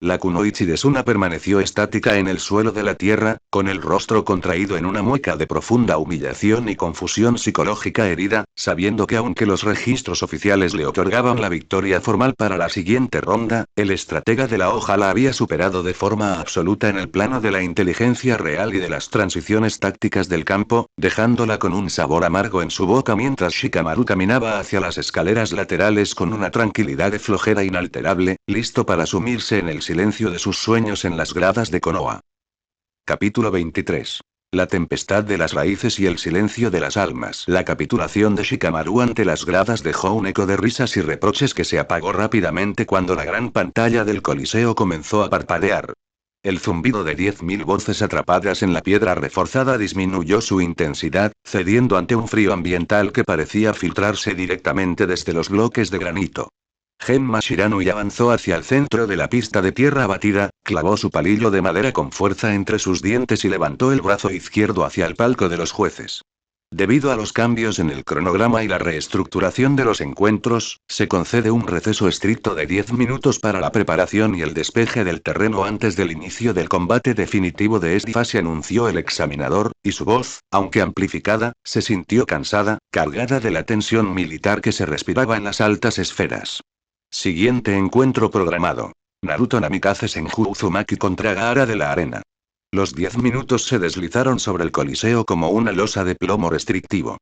La kunoichi de Suna permaneció estática en el suelo de la tierra, con el rostro contraído en una mueca de profunda humillación y confusión psicológica herida, sabiendo que aunque los registros oficiales le otorgaban la victoria formal para la siguiente ronda, el estratega de la hoja la había superado de forma absoluta en el plano de la inteligencia real y de las transiciones tácticas del campo, dejándola con un sabor amargo en su boca mientras Shikamaru caminaba hacia las escaleras laterales con una tranquilidad de flojera inalterable, listo para sumirse en el silencio de sus sueños en las gradas de Konoha. Capítulo 23. La tempestad de las raíces y el silencio de las almas. La capitulación de Shikamaru ante las gradas dejó un eco de risas y reproches que se apagó rápidamente cuando la gran pantalla del coliseo comenzó a parpadear. El zumbido de 10.000 voces atrapadas en la piedra reforzada disminuyó su intensidad, cediendo ante un frío ambiental que parecía filtrarse directamente desde los bloques de granito. Genma Shiranui avanzó hacia el centro de la pista de tierra batida, clavó su palillo de madera con fuerza entre sus dientes y levantó el brazo izquierdo hacia el palco de los jueces. Debido a los cambios en el cronograma y la reestructuración de los encuentros, se concede un receso estricto de 10 minutos para la preparación y el despeje del terreno antes del inicio del combate definitivo de esta fase, anunció el examinador, y su voz, aunque amplificada, se sintió cansada, cargada de la tensión militar que se respiraba en las altas esferas. Siguiente encuentro programado. Naruto Namikaze Senju Uzumaki contra Gaara de la arena. Los 10 minutos se deslizaron sobre el coliseo como una losa de plomo restrictivo.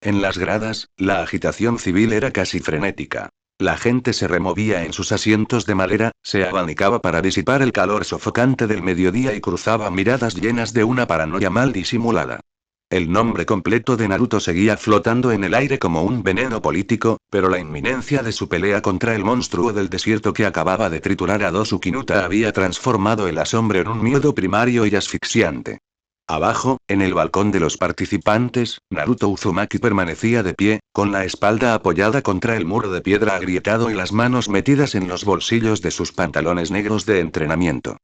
En las gradas, la agitación civil era casi frenética. La gente se removía en sus asientos de madera, se abanicaba para disipar el calor sofocante del mediodía y cruzaba miradas llenas de una paranoia mal disimulada. El nombre completo de Naruto seguía flotando en el aire como un veneno político, pero la inminencia de su pelea contra el monstruo del desierto que acababa de triturar a dos Ukinuta había transformado el asombro en un miedo primario y asfixiante. Abajo, en el balcón de los participantes, Naruto Uzumaki permanecía de pie, con la espalda apoyada contra el muro de piedra agrietado y las manos metidas en los bolsillos de sus pantalones negros de entrenamiento.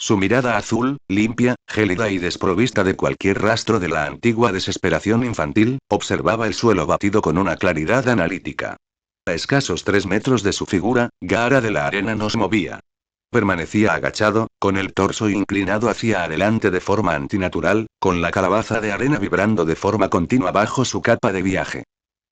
Su mirada azul, limpia, gélida y desprovista de cualquier rastro de la antigua desesperación infantil, observaba el suelo batido con una claridad analítica. A escasos 3 metros de su figura, Gaara de la arena no se movía. Permanecía agachado, con el torso inclinado hacia adelante de forma antinatural, con la calabaza de arena vibrando de forma continua bajo su capa de viaje.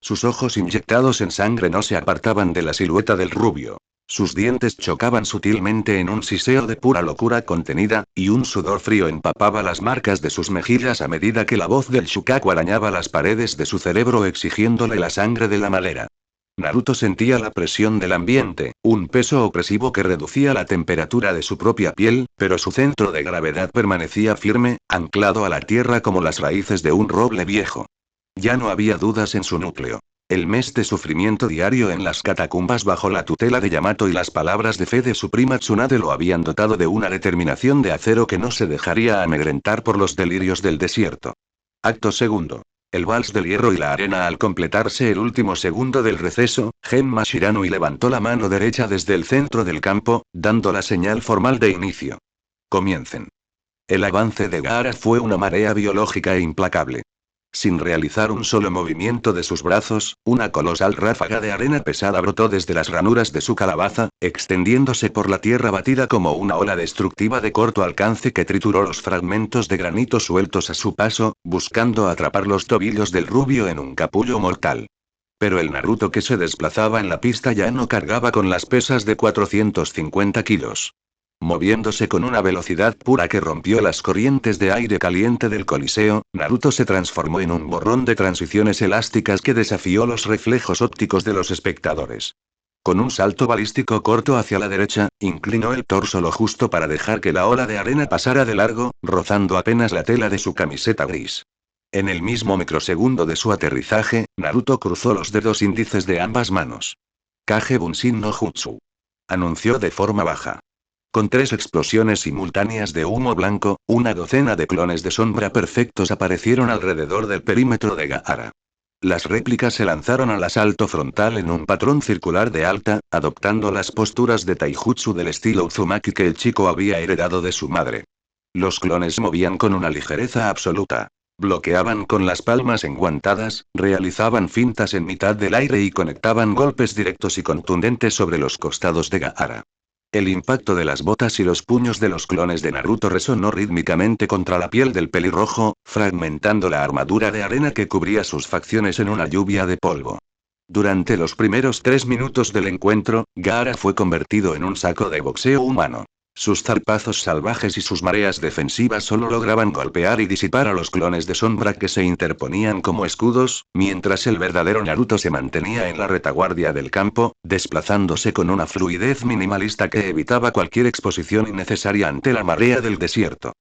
Sus ojos inyectados en sangre no se apartaban de la silueta del rubio. Sus dientes chocaban sutilmente en un siseo de pura locura contenida, y un sudor frío empapaba las marcas de sus mejillas a medida que la voz del Shukaku arañaba las paredes de su cerebro exigiéndole la sangre de la madera. Naruto sentía la presión del ambiente, un peso opresivo que reducía la temperatura de su propia piel, pero su centro de gravedad permanecía firme, anclado a la tierra como las raíces de un roble viejo. Ya no había dudas en su núcleo. El mes de sufrimiento diario en las catacumbas bajo la tutela de Yamato y las palabras de fe de su prima Tsunade lo habían dotado de una determinación de acero que no se dejaría amedrentar por los delirios del desierto. Acto segundo. El vals del hierro y la arena. Al completarse el último segundo del receso, Genma Shiranui levantó la mano derecha desde el centro del campo, dando la señal formal de inicio. Comiencen. El avance de Gaara fue una marea biológica e implacable. Sin realizar un solo movimiento de sus brazos, una colosal ráfaga de arena pesada brotó desde las ranuras de su calabaza, extendiéndose por la tierra batida como una ola destructiva de corto alcance que trituró los fragmentos de granito sueltos a su paso, buscando atrapar los tobillos del rubio en un capullo mortal. Pero el Naruto que se desplazaba en la pista ya no cargaba con las pesas de 450 kilos. Moviéndose con una velocidad pura que rompió las corrientes de aire caliente del Coliseo, Naruto se transformó en un borrón de transiciones elásticas que desafió los reflejos ópticos de los espectadores. Con un salto balístico corto hacia la derecha, inclinó el torso lo justo para dejar que la ola de arena pasara de largo, rozando apenas la tela de su camiseta gris. En el mismo microsegundo de su aterrizaje, Naruto cruzó los dedos índices de ambas manos. Kage Bunshin no Jutsu. Anunció de forma baja. Con 3 explosiones simultáneas de humo blanco, una docena de clones de sombra perfectos aparecieron alrededor del perímetro de Gaara. Las réplicas se lanzaron al asalto frontal en un patrón circular de alta, adoptando las posturas de taijutsu del estilo Uzumaki que el chico había heredado de su madre. Los clones se movían con una ligereza absoluta. Bloqueaban con las palmas enguantadas, realizaban fintas en mitad del aire y conectaban golpes directos y contundentes sobre los costados de Gaara. El impacto de las botas y los puños de los clones de Naruto resonó rítmicamente contra la piel del pelirrojo, fragmentando la armadura de arena que cubría sus facciones en una lluvia de polvo. Durante los primeros 3 minutos del encuentro, Gaara fue convertido en un saco de boxeo humano. Sus zarpazos salvajes y sus mareas defensivas solo lograban golpear y disipar a los clones de sombra que se interponían como escudos, mientras el verdadero Naruto se mantenía en la retaguardia del campo, desplazándose con una fluidez minimalista que evitaba cualquier exposición innecesaria ante la marea del desierto.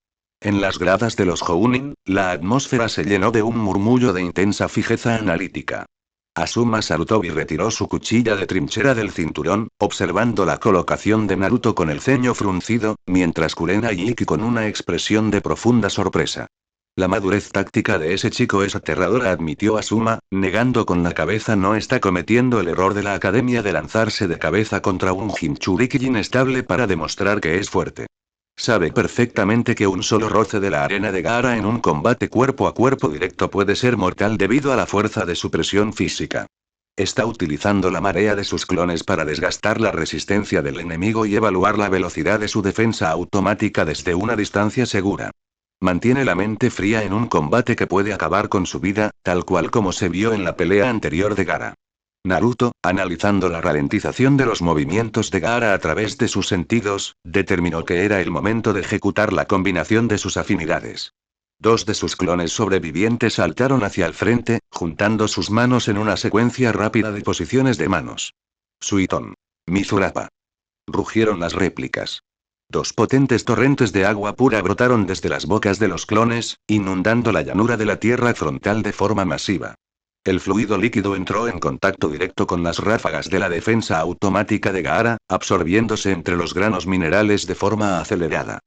En las gradas de los Jounin, la atmósfera se llenó de un murmullo de intensa fijeza analítica. Asuma Sarutobi retiró su cuchilla de trinchera del cinturón, observando la colocación de Naruto con el ceño fruncido, mientras Kurena y Ikki con una expresión de profunda sorpresa. La madurez táctica de ese chico es aterradora, admitió Asuma, negando con la cabeza. No está cometiendo el error de la academia de lanzarse de cabeza contra un Jinchuriki inestable para demostrar que es fuerte. Sabe perfectamente que un solo roce de la arena de Gaara en un combate cuerpo a cuerpo directo puede ser mortal debido a la fuerza de su presión física. Está utilizando la marea de sus clones para desgastar la resistencia del enemigo y evaluar la velocidad de su defensa automática desde una distancia segura. Mantiene la mente fría en un combate que puede acabar con su vida, tal cual como se vio en la pelea anterior de Gaara. Naruto, analizando la ralentización de los movimientos de Gaara a través de sus sentidos, determinó que era el momento de ejecutar la combinación de sus afinidades. 2 de sus clones sobrevivientes saltaron hacia el frente, juntando sus manos en una secuencia rápida de posiciones de manos. Suiton. Mizurapa. Rugieron las réplicas. 2 potentes torrentes de agua pura brotaron desde las bocas de los clones, inundando la llanura de la tierra frontal de forma masiva. El fluido líquido entró en contacto directo con las ráfagas de la defensa automática de Gaara, absorbiéndose entre los granos minerales de forma acelerada.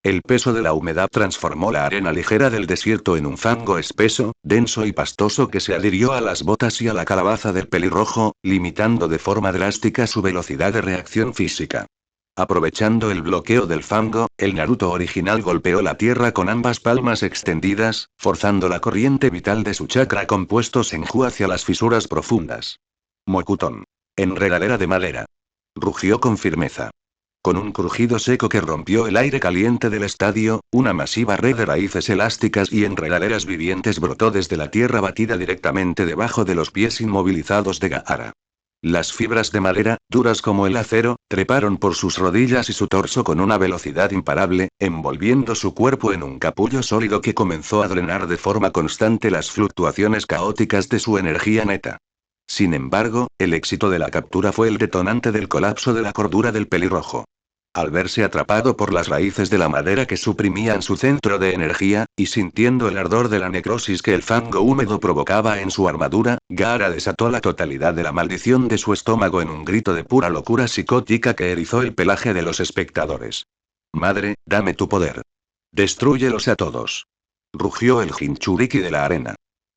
El peso de la humedad transformó la arena ligera del desierto en un fango espeso, denso y pastoso que se adhirió a las botas y a la calabaza del pelirrojo, limitando de forma drástica su velocidad de reacción física. Aprovechando el bloqueo del fango, el Naruto original golpeó la tierra con ambas palmas extendidas, forzando la corriente vital de su chakra compuesto Senju hacia las fisuras profundas. Mokuton. Enredadera de madera. Rugió con firmeza. Con un crujido seco que rompió el aire caliente del estadio, una masiva red de raíces elásticas y enredaderas vivientes brotó desde la tierra batida directamente debajo de los pies inmovilizados de Gaara. Las fibras de madera, duras como el acero, treparon por sus rodillas y su torso con una velocidad imparable, envolviendo su cuerpo en un capullo sólido que comenzó a drenar de forma constante las fluctuaciones caóticas de su energía neta. Sin embargo, el éxito de la captura fue el detonante del colapso de la cordura del pelirrojo. Al verse atrapado por las raíces de la madera que suprimían su centro de energía, y sintiendo el ardor de la necrosis que el fango húmedo provocaba en su armadura, Gaara desató la totalidad de la maldición de su estómago en un grito de pura locura psicótica que erizó el pelaje de los espectadores. Madre, dame tu poder. Destrúyelos a todos. Rugió el Jinchuriki de la arena.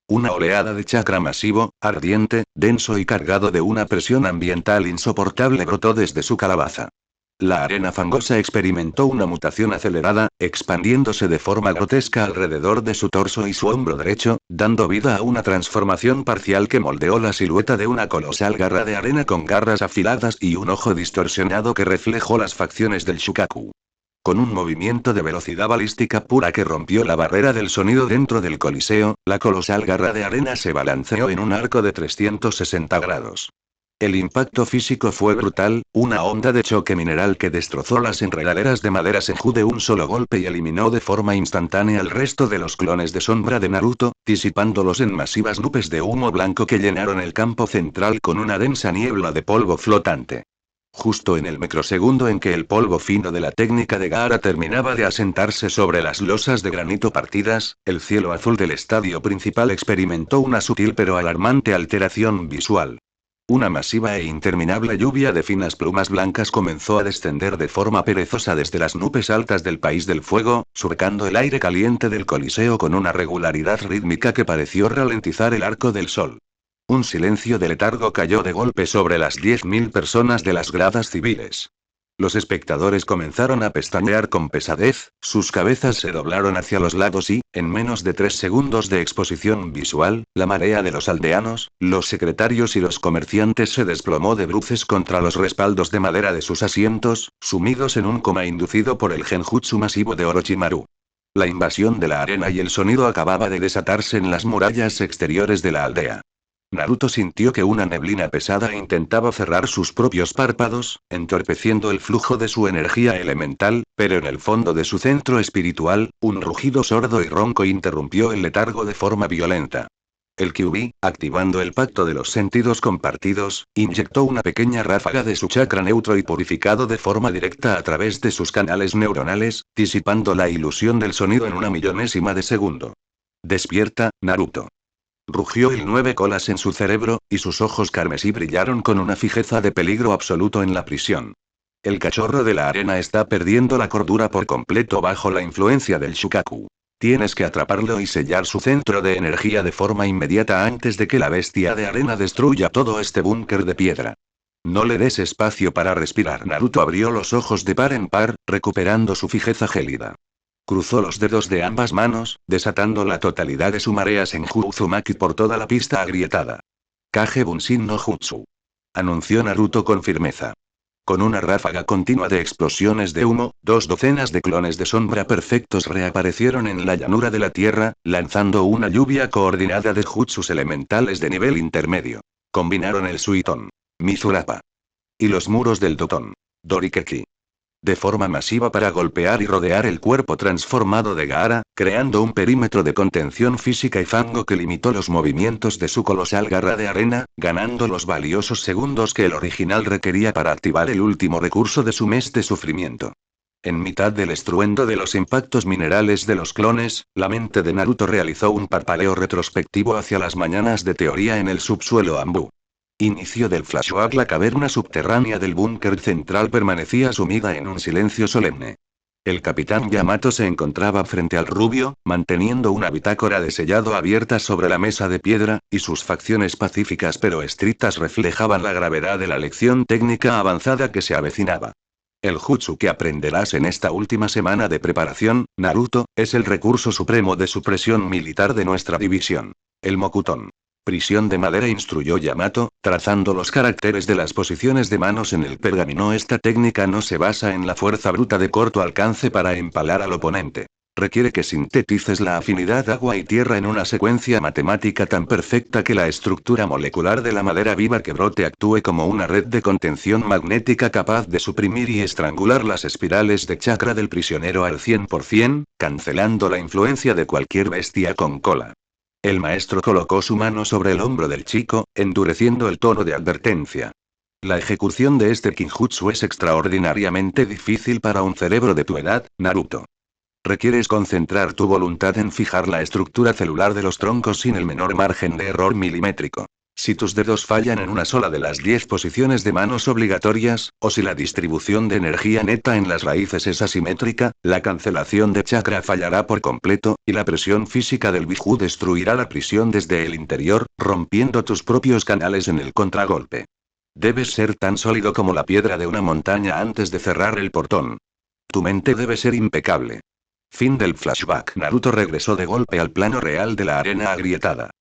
Una oleada de chakra masivo, ardiente, denso y cargado de una presión ambiental insoportable brotó desde su calabaza. La arena fangosa experimentó una mutación acelerada, expandiéndose de forma grotesca alrededor de su torso y su hombro derecho, dando vida a una transformación parcial que moldeó la silueta de una colosal garra de arena con garras afiladas y un ojo distorsionado que reflejó las facciones del Shukaku. Con un movimiento de velocidad balística pura que rompió la barrera del sonido dentro del coliseo, la colosal garra de arena se balanceó en un arco de 360 grados. El impacto físico fue brutal, una onda de choque mineral que destrozó las enredaderas de madera Senju de un solo golpe y eliminó de forma instantánea al resto de los clones de sombra de Naruto, disipándolos en masivas nubes de humo blanco que llenaron el campo central con una densa niebla de polvo flotante. Justo en el microsegundo en que el polvo fino de la técnica de Gaara terminaba de asentarse sobre las losas de granito partidas, el cielo azul del estadio principal experimentó una sutil pero alarmante alteración visual. Una masiva e interminable lluvia de finas plumas blancas comenzó a descender de forma perezosa desde las nubes altas del País del Fuego, surcando el aire caliente del Coliseo con una regularidad rítmica que pareció ralentizar el arco del sol. Un silencio de letargo cayó de golpe sobre las 10.000 personas de las gradas civiles. Los espectadores comenzaron a pestañear con pesadez, sus cabezas se doblaron hacia los lados y, en menos de 3 segundos de exposición visual, la marea de los aldeanos, los secretarios y los comerciantes se desplomó de bruces contra los respaldos de madera de sus asientos, sumidos en un coma inducido por el genjutsu masivo de Orochimaru. La invasión de la arena y el sonido acababa de desatarse en las murallas exteriores de la aldea. Naruto sintió que una neblina pesada intentaba cerrar sus propios párpados, entorpeciendo el flujo de su energía elemental, pero en el fondo de su centro espiritual, un rugido sordo y ronco interrumpió el letargo de forma violenta. El Kyuubi, activando el pacto de los sentidos compartidos, inyectó una pequeña ráfaga de su chakra neutro y purificado de forma directa a través de sus canales neuronales, disipando la ilusión del sonido en una millonésima de segundo. «Despierta, Naruto». Rugió el 9 colas en su cerebro, y sus ojos carmesí brillaron con una fijeza de peligro absoluto en la prisión. El cachorro de la arena está perdiendo la cordura por completo bajo la influencia del Shukaku. Tienes que atraparlo y sellar su centro de energía de forma inmediata antes de que la bestia de arena destruya todo este búnker de piedra. No le des espacio para respirar. Naruto abrió los ojos de par en par, recuperando su fijeza gélida. Cruzó los dedos de ambas manos, desatando la totalidad de su marea Senju Uzumaki por toda la pista agrietada. Kage Bunshin no Jutsu. Anunció Naruto con firmeza. Con una ráfaga continua de explosiones de humo, 2 docenas de clones de sombra perfectos reaparecieron en la llanura de la tierra, lanzando una lluvia coordinada de jutsus elementales de nivel intermedio. Combinaron el Suiton, Mizurapa y los muros del Doton, Dorikeki. De forma masiva para golpear y rodear el cuerpo transformado de Gaara, creando un perímetro de contención física y fango que limitó los movimientos de su colosal garra de arena, ganando los valiosos segundos que el original requería para activar el último recurso de su mes de sufrimiento. En mitad del estruendo de los impactos minerales de los clones, la mente de Naruto realizó un parpadeo retrospectivo hacia las mañanas de teoría en el subsuelo Anbu. Inicio del flashback. La caverna subterránea del búnker central permanecía sumida en un silencio solemne. El capitán Yamato se encontraba frente al rubio, manteniendo una bitácora de sellado abierta sobre la mesa de piedra, y sus facciones pacíficas pero estrictas reflejaban la gravedad de la lección técnica avanzada que se avecinaba. El jutsu que aprenderás en esta última semana de preparación, Naruto, es el recurso supremo de supresión militar de nuestra división. El Mokuton. Prisión de madera, instruyó Yamato, trazando los caracteres de las posiciones de manos en el pergamino. Esta técnica no se basa en la fuerza bruta de corto alcance para empalar al oponente. Requiere que sintetices la afinidad agua y tierra en una secuencia matemática tan perfecta que la estructura molecular de la madera viva que brote actúe como una red de contención magnética capaz de suprimir y estrangular las espirales de chakra del prisionero al 100%, cancelando la influencia de cualquier bestia con cola. El maestro colocó su mano sobre el hombro del chico, endureciendo el tono de advertencia. La ejecución de este kinjutsu es extraordinariamente difícil para un cerebro de tu edad, Naruto. Requieres concentrar tu voluntad en fijar la estructura celular de los troncos sin el menor margen de error milimétrico. Si tus dedos fallan en una sola de las 10 posiciones de manos obligatorias, o si la distribución de energía neta en las raíces es asimétrica, la cancelación de chakra fallará por completo, y la presión física del Biju destruirá la prisión desde el interior, rompiendo tus propios canales en el contragolpe. Debes ser tan sólido como la piedra de una montaña antes de cerrar el portón. Tu mente debe ser impecable. Fin del flashback. Naruto regresó de golpe al plano real de la arena agrietada.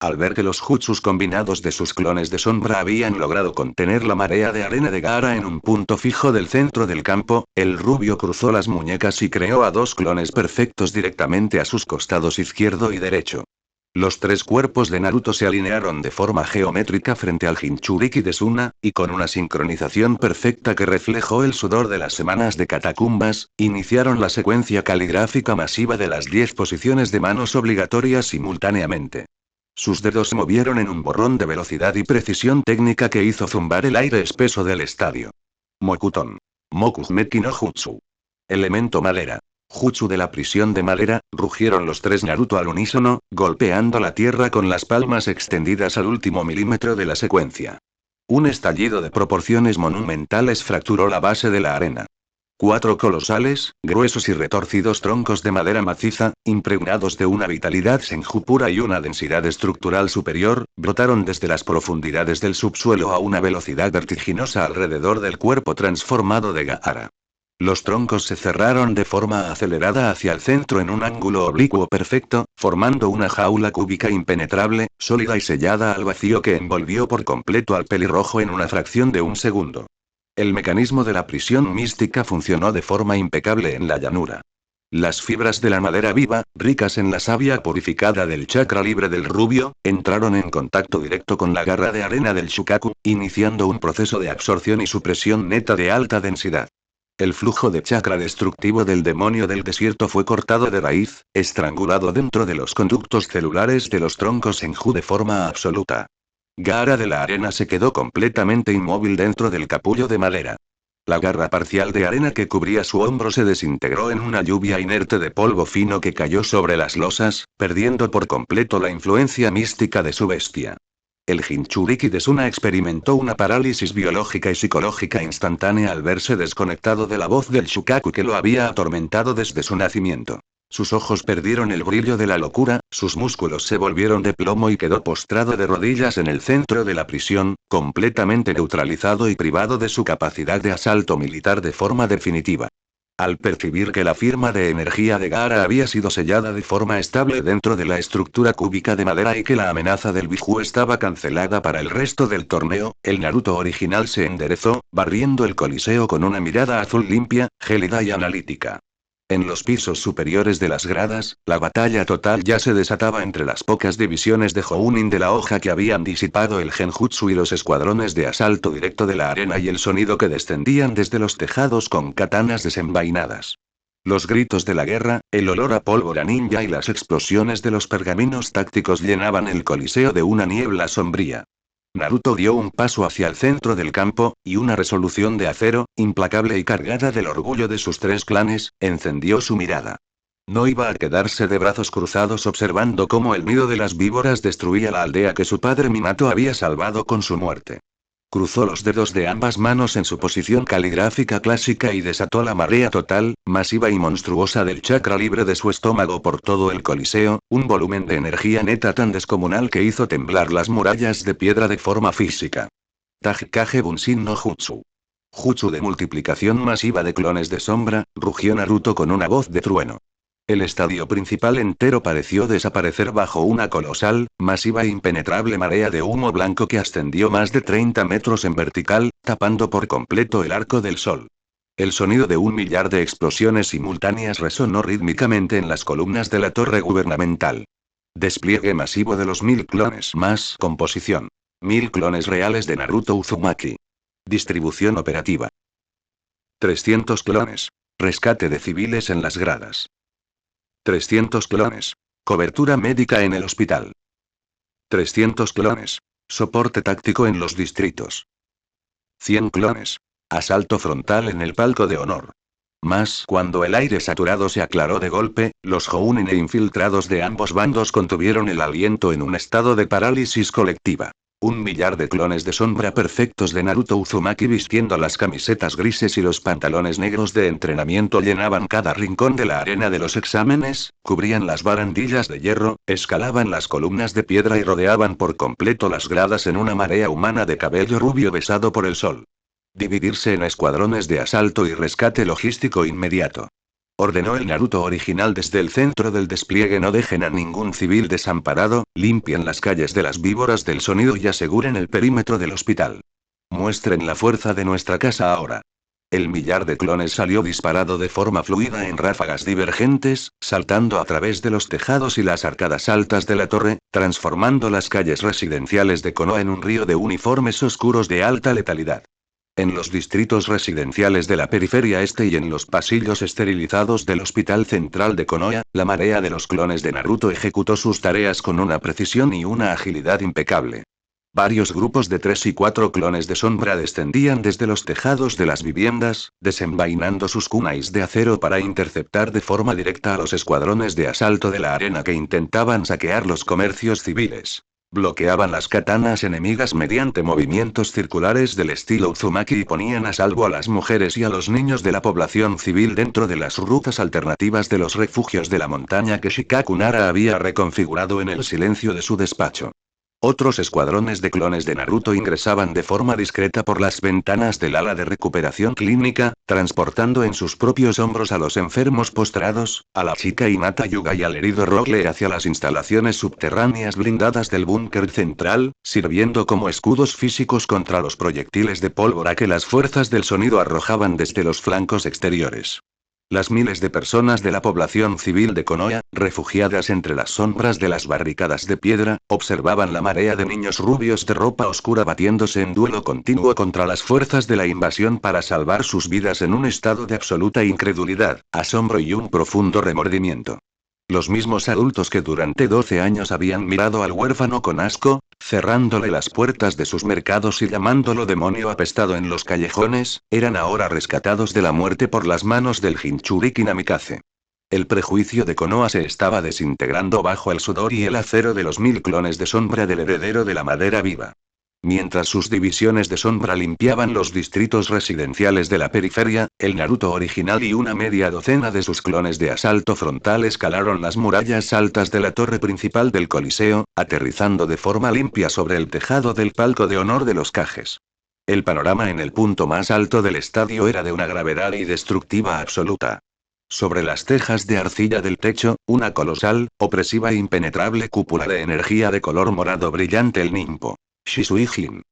Al ver que los jutsus combinados de sus clones de sombra habían logrado contener la marea de arena de Gaara en un punto fijo del centro del campo, el rubio cruzó las muñecas y creó a dos clones perfectos directamente a sus costados izquierdo y derecho. Los tres cuerpos de Naruto se alinearon de forma geométrica frente al Jinchuriki de Suna, y con una sincronización perfecta que reflejó el sudor de las semanas de catacumbas, iniciaron la secuencia caligráfica masiva de las 10 posiciones de manos obligatorias simultáneamente. Sus dedos se movieron en un borrón de velocidad y precisión técnica que hizo zumbar el aire espeso del estadio. Mokuton. Mokuzmeki no Jutsu. Elemento madera. Jutsu de la prisión de madera, rugieron los tres Naruto al unísono, golpeando la tierra con las palmas extendidas al último milímetro de la secuencia. Un estallido de proporciones monumentales fracturó la base de la arena. 4 colosales, gruesos y retorcidos troncos de madera maciza, impregnados de una vitalidad senju pura y una densidad estructural superior, brotaron desde las profundidades del subsuelo a una velocidad vertiginosa alrededor del cuerpo transformado de Gaara. Los troncos se cerraron de forma acelerada hacia el centro en un ángulo oblicuo perfecto, formando una jaula cúbica impenetrable, sólida y sellada al vacío que envolvió por completo al pelirrojo en una fracción de un segundo. El mecanismo de la prisión mística funcionó de forma impecable en la llanura. Las fibras de la madera viva, ricas en la savia purificada del chakra libre del rubio, entraron en contacto directo con la garra de arena del Shukaku, iniciando un proceso de absorción y supresión neta de alta densidad. El flujo de chakra destructivo del demonio del desierto fue cortado de raíz, estrangulado dentro de los conductos celulares de los troncos Senju de forma absoluta. Gaara de la arena se quedó completamente inmóvil dentro del capullo de madera. La garra parcial de arena que cubría su hombro se desintegró en una lluvia inerte de polvo fino que cayó sobre las losas, perdiendo por completo la influencia mística de su bestia. El Jinchuriki de Suna experimentó una parálisis biológica y psicológica instantánea al verse desconectado de la voz del Shukaku que lo había atormentado desde su nacimiento. Sus ojos perdieron el brillo de la locura, sus músculos se volvieron de plomo y quedó postrado de rodillas en el centro de la prisión, completamente neutralizado y privado de su capacidad de asalto militar de forma definitiva. Al percibir que la firma de energía de Gaara había sido sellada de forma estable dentro de la estructura cúbica de madera y que la amenaza del Biju estaba cancelada para el resto del torneo, el Naruto original se enderezó, barriendo el coliseo con una mirada azul limpia, gélida y analítica. En los pisos superiores de las gradas, la batalla total ya se desataba entre las pocas divisiones de Jounin de la hoja que habían disipado el Genjutsu y los escuadrones de asalto directo de la arena y el sonido que descendían desde los tejados con katanas desenvainadas. Los gritos de la guerra, el olor a pólvora ninja y las explosiones de los pergaminos tácticos llenaban el coliseo de una niebla sombría. Naruto dio un paso hacia el centro del campo, y una resolución de acero, implacable y cargada del orgullo de sus tres clanes, encendió su mirada. No iba a quedarse de brazos cruzados observando cómo el nido de las víboras destruía la aldea que su padre Minato había salvado con su muerte. Cruzó los dedos de ambas manos en su posición caligráfica clásica y desató la marea total, masiva y monstruosa del chakra libre de su estómago por todo el coliseo, un volumen de energía neta tan descomunal que hizo temblar las murallas de piedra de forma física. Tajikage Bunshin no Jutsu. Jutsu de multiplicación masiva de clones de sombra, rugió Naruto con una voz de trueno. El estadio principal entero pareció desaparecer bajo una colosal, masiva e impenetrable marea de humo blanco que ascendió más de 30 metros en vertical, tapando por completo el arco del sol. El sonido de 1.000.000 de explosiones simultáneas resonó rítmicamente en las columnas de la torre gubernamental. Despliegue masivo de los 1.000 clones más composición. 1.000 clones reales de Naruto Uzumaki. Distribución operativa. 300 clones. Rescate de civiles en las gradas. 300 clones. Cobertura médica en el hospital. 300 clones. Soporte táctico en los distritos. 100 clones. Asalto frontal en el palco de honor. Más cuando el aire saturado se aclaró de golpe, los Jounin e infiltrados de ambos bandos contuvieron el aliento en un estado de parálisis colectiva. 1.000.000 de clones de sombra perfectos de Naruto Uzumaki vistiendo las camisetas grises y los pantalones negros de entrenamiento llenaban cada rincón de la arena de los exámenes, cubrían las barandillas de hierro, escalaban las columnas de piedra y rodeaban por completo las gradas en una marea humana de cabello rubio besado por el sol. Dividirse en escuadrones de asalto y rescate logístico inmediato. Ordenó el Naruto original desde el centro del despliegue. No dejen a ningún civil desamparado, limpien las calles de las víboras del sonido y aseguren el perímetro del hospital. Muestren la fuerza de nuestra casa ahora. El millar de clones salió disparado de forma fluida en ráfagas divergentes, saltando a través de los tejados y las arcadas altas de la torre, transformando las calles residenciales de Konoha en un río de uniformes oscuros de alta letalidad. En los distritos residenciales de la periferia este y en los pasillos esterilizados del Hospital Central de Konoha, la marea de los clones de Naruto ejecutó sus tareas con una precisión y una agilidad impecable. Varios grupos de 3 y 4 clones de sombra descendían desde los tejados de las viviendas, desenvainando sus kunais de acero para interceptar de forma directa a los escuadrones de asalto de la arena que intentaban saquear los comercios civiles. Bloqueaban las katanas enemigas mediante movimientos circulares del estilo Uzumaki y ponían a salvo a las mujeres y a los niños de la población civil dentro de las rutas alternativas de los refugios de la montaña que Shikaku Nara había reconfigurado en el silencio de su despacho. Otros escuadrones de clones de Naruto ingresaban de forma discreta por las ventanas del ala de recuperación clínica, transportando en sus propios hombros a los enfermos postrados, a la chica Hinata Yuga y al herido Rock Lee hacia las instalaciones subterráneas blindadas del búnker central, sirviendo como escudos físicos contra los proyectiles de pólvora que las fuerzas del sonido arrojaban desde los flancos exteriores. Las miles de personas de la población civil de Konoha, refugiadas entre las sombras de las barricadas de piedra, observaban la marea de niños rubios de ropa oscura batiéndose en duelo continuo contra las fuerzas de la invasión para salvar sus vidas en un estado de absoluta incredulidad, asombro y un profundo remordimiento. Los mismos adultos que durante 12 años habían mirado al huérfano con asco, cerrándole las puertas de sus mercados y llamándolo demonio apestado en los callejones, eran ahora rescatados de la muerte por las manos del Jinchuriki Namikaze. El prejuicio de Konoha se estaba desintegrando bajo el sudor y el acero de los 1000 clones de sombra del heredero de la madera viva. Mientras sus divisiones de sombra limpiaban los distritos residenciales de la periferia, el Naruto original y una media docena de sus clones de asalto frontal escalaron las murallas altas de la torre principal del Coliseo, aterrizando de forma limpia sobre el tejado del palco de honor de los Kages. El panorama en el punto más alto del estadio era de una gravedad y destructiva absoluta. Sobre las tejas de arcilla del techo, una colosal, opresiva e impenetrable cúpula de energía de color morado brillante, el Nimpo Shisui-jin.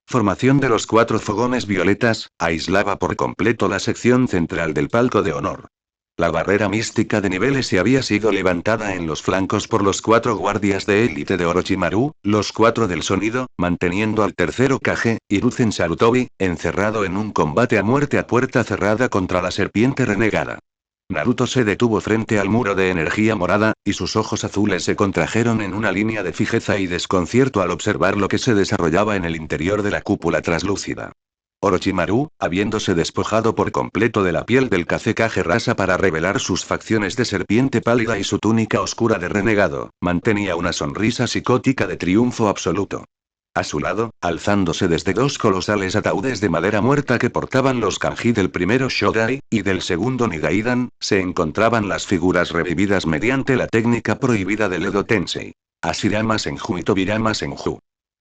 Formación de los 4 fogones violetas, aislaba por completo la sección central del palco de honor. La barrera mística de niveles se había sido levantada en los flancos por los 4 guardias de élite de Orochimaru, los 4 del sonido, manteniendo al tercero Kage, Hiruzen Sarutobi, encerrado en un combate a muerte a puerta cerrada contra la serpiente renegada. Naruto se detuvo frente al muro de energía morada, y sus ojos azules se contrajeron en una línea de fijeza y desconcierto al observar lo que se desarrollaba en el interior de la cúpula traslúcida. Orochimaru, habiéndose despojado por completo de la piel del Kazekage rasa para revelar sus facciones de serpiente pálida y su túnica oscura de renegado, mantenía una sonrisa psicótica de triunfo absoluto. A su lado, alzándose desde 2 colosales ataúdes de madera muerta que portaban los kanji del primero Shogai, y del segundo Nigaidan, se encontraban las figuras revividas mediante la técnica prohibida del Edo Tensei. Ashirama Senju y Tobirama Senju.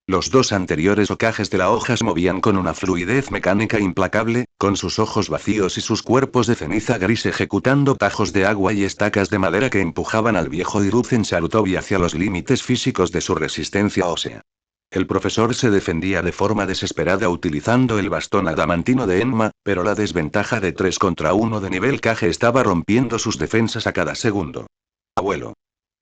Los 2 anteriores Hokages de la hoja se movían con una fluidez mecánica implacable, con sus ojos vacíos y sus cuerpos de ceniza gris ejecutando tajos de agua y estacas de madera que empujaban al viejo Hiruzen Sarutobi hacia los límites físicos de su resistencia ósea. El profesor se defendía de forma desesperada utilizando el bastón adamantino de Enma, pero la desventaja de 3 contra 1 de nivel Kage estaba rompiendo sus defensas a cada segundo. ¡Abuelo!,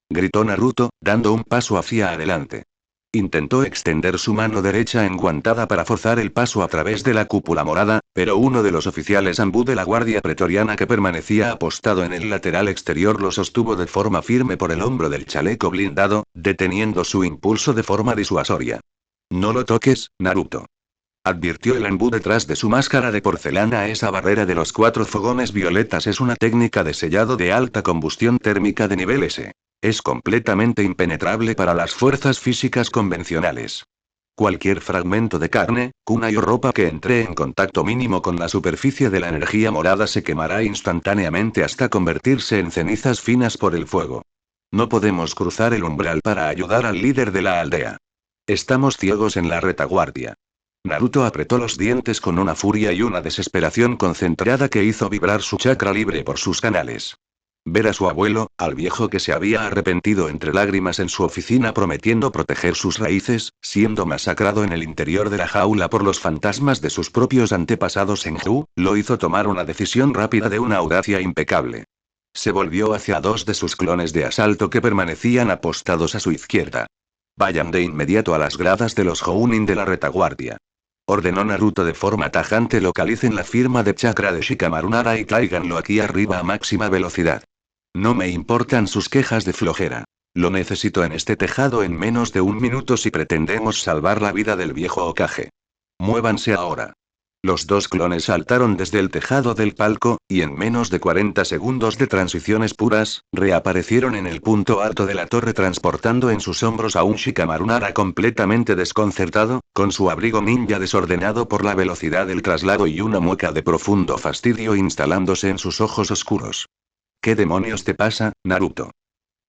gritó Naruto, dando un paso hacia adelante. Intentó extender su mano derecha enguantada para forzar el paso a través de la cúpula morada, pero uno de los oficiales Anbu de la guardia pretoriana que permanecía apostado en el lateral exterior lo sostuvo de forma firme por el hombro del chaleco blindado, deteniendo su impulso de forma disuasoria. «No lo toques, Naruto», advirtió el Anbu detrás de su máscara de porcelana. Esa barrera de los 4 fogones violetas es una técnica de sellado de alta combustión térmica de nivel S. Es completamente impenetrable para las fuerzas físicas convencionales. Cualquier fragmento de carne, cuna y ropa que entre en contacto mínimo con la superficie de la energía morada se quemará instantáneamente hasta convertirse en cenizas finas por el fuego. No podemos cruzar el umbral para ayudar al líder de la aldea. Estamos ciegos en la retaguardia. Naruto apretó los dientes con una furia y una desesperación concentrada que hizo vibrar su chakra libre por sus canales. Ver a su abuelo, al viejo que se había arrepentido entre lágrimas en su oficina prometiendo proteger sus raíces, siendo masacrado en el interior de la jaula por los fantasmas de sus propios antepasados en Ju, lo hizo tomar una decisión rápida de una audacia impecable. Se volvió hacia dos de sus clones de asalto que permanecían apostados a su izquierda. Vayan de inmediato a las gradas de los Jounin de la retaguardia. Ordenó Naruto de forma tajante: localicen la firma de chakra de Shikamaru Nara y tráiganlo aquí arriba a máxima velocidad. No me importan sus quejas de flojera. Lo necesito en este tejado en menos de un minuto si pretendemos salvar la vida del viejo Hokage. Muévanse ahora. Los dos clones saltaron desde el tejado del palco, y en menos de 40 segundos de transiciones puras, reaparecieron en el punto alto de la torre transportando en sus hombros a un Shikamaru Nara completamente desconcertado, con su abrigo ninja desordenado por la velocidad del traslado y una mueca de profundo fastidio instalándose en sus ojos oscuros. ¿Qué demonios te pasa, Naruto?,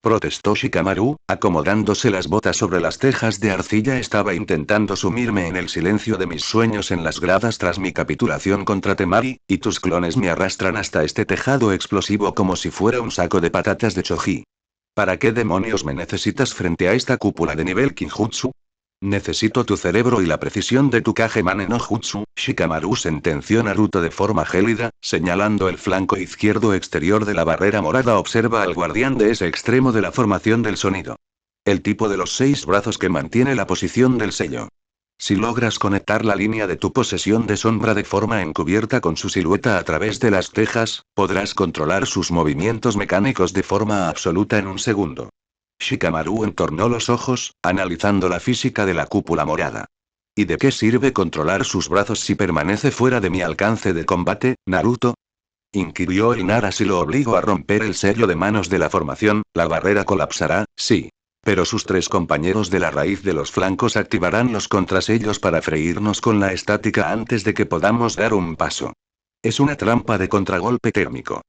protestó Shikamaru, acomodándose las botas sobre las tejas de arcilla. Estaba intentando sumirme en el silencio de mis sueños en las gradas tras mi capitulación contra Temari, y tus clones me arrastran hasta este tejado explosivo como si fuera un saco de patatas de Choji. ¿Para qué demonios me necesitas frente a esta cúpula de nivel Kinjutsu? Necesito tu cerebro y la precisión de tu Kage-mane no Jutsu, Shikamaru, sentenció Naruto de forma gélida, señalando el flanco izquierdo exterior de la barrera morada. Observa al guardián de ese extremo de la formación del sonido. El tipo de los 6 brazos que mantiene la posición del sello. Si logras conectar la línea de tu posesión de sombra de forma encubierta con su silueta a través de las tejas, podrás controlar sus movimientos mecánicos de forma absoluta en un segundo. Shikamaru entornó los ojos, analizando la física de la cúpula morada. ¿Y de qué sirve controlar sus brazos si permanece fuera de mi alcance de combate, Naruto? Inquirió el Nara. Si lo obligo a romper el sello de manos de la formación, la barrera colapsará, sí. Pero sus 3 compañeros de la raíz de los flancos activarán los contrasellos para freírnos con la estática antes de que podamos dar un paso. Es una trampa de contragolpe térmico.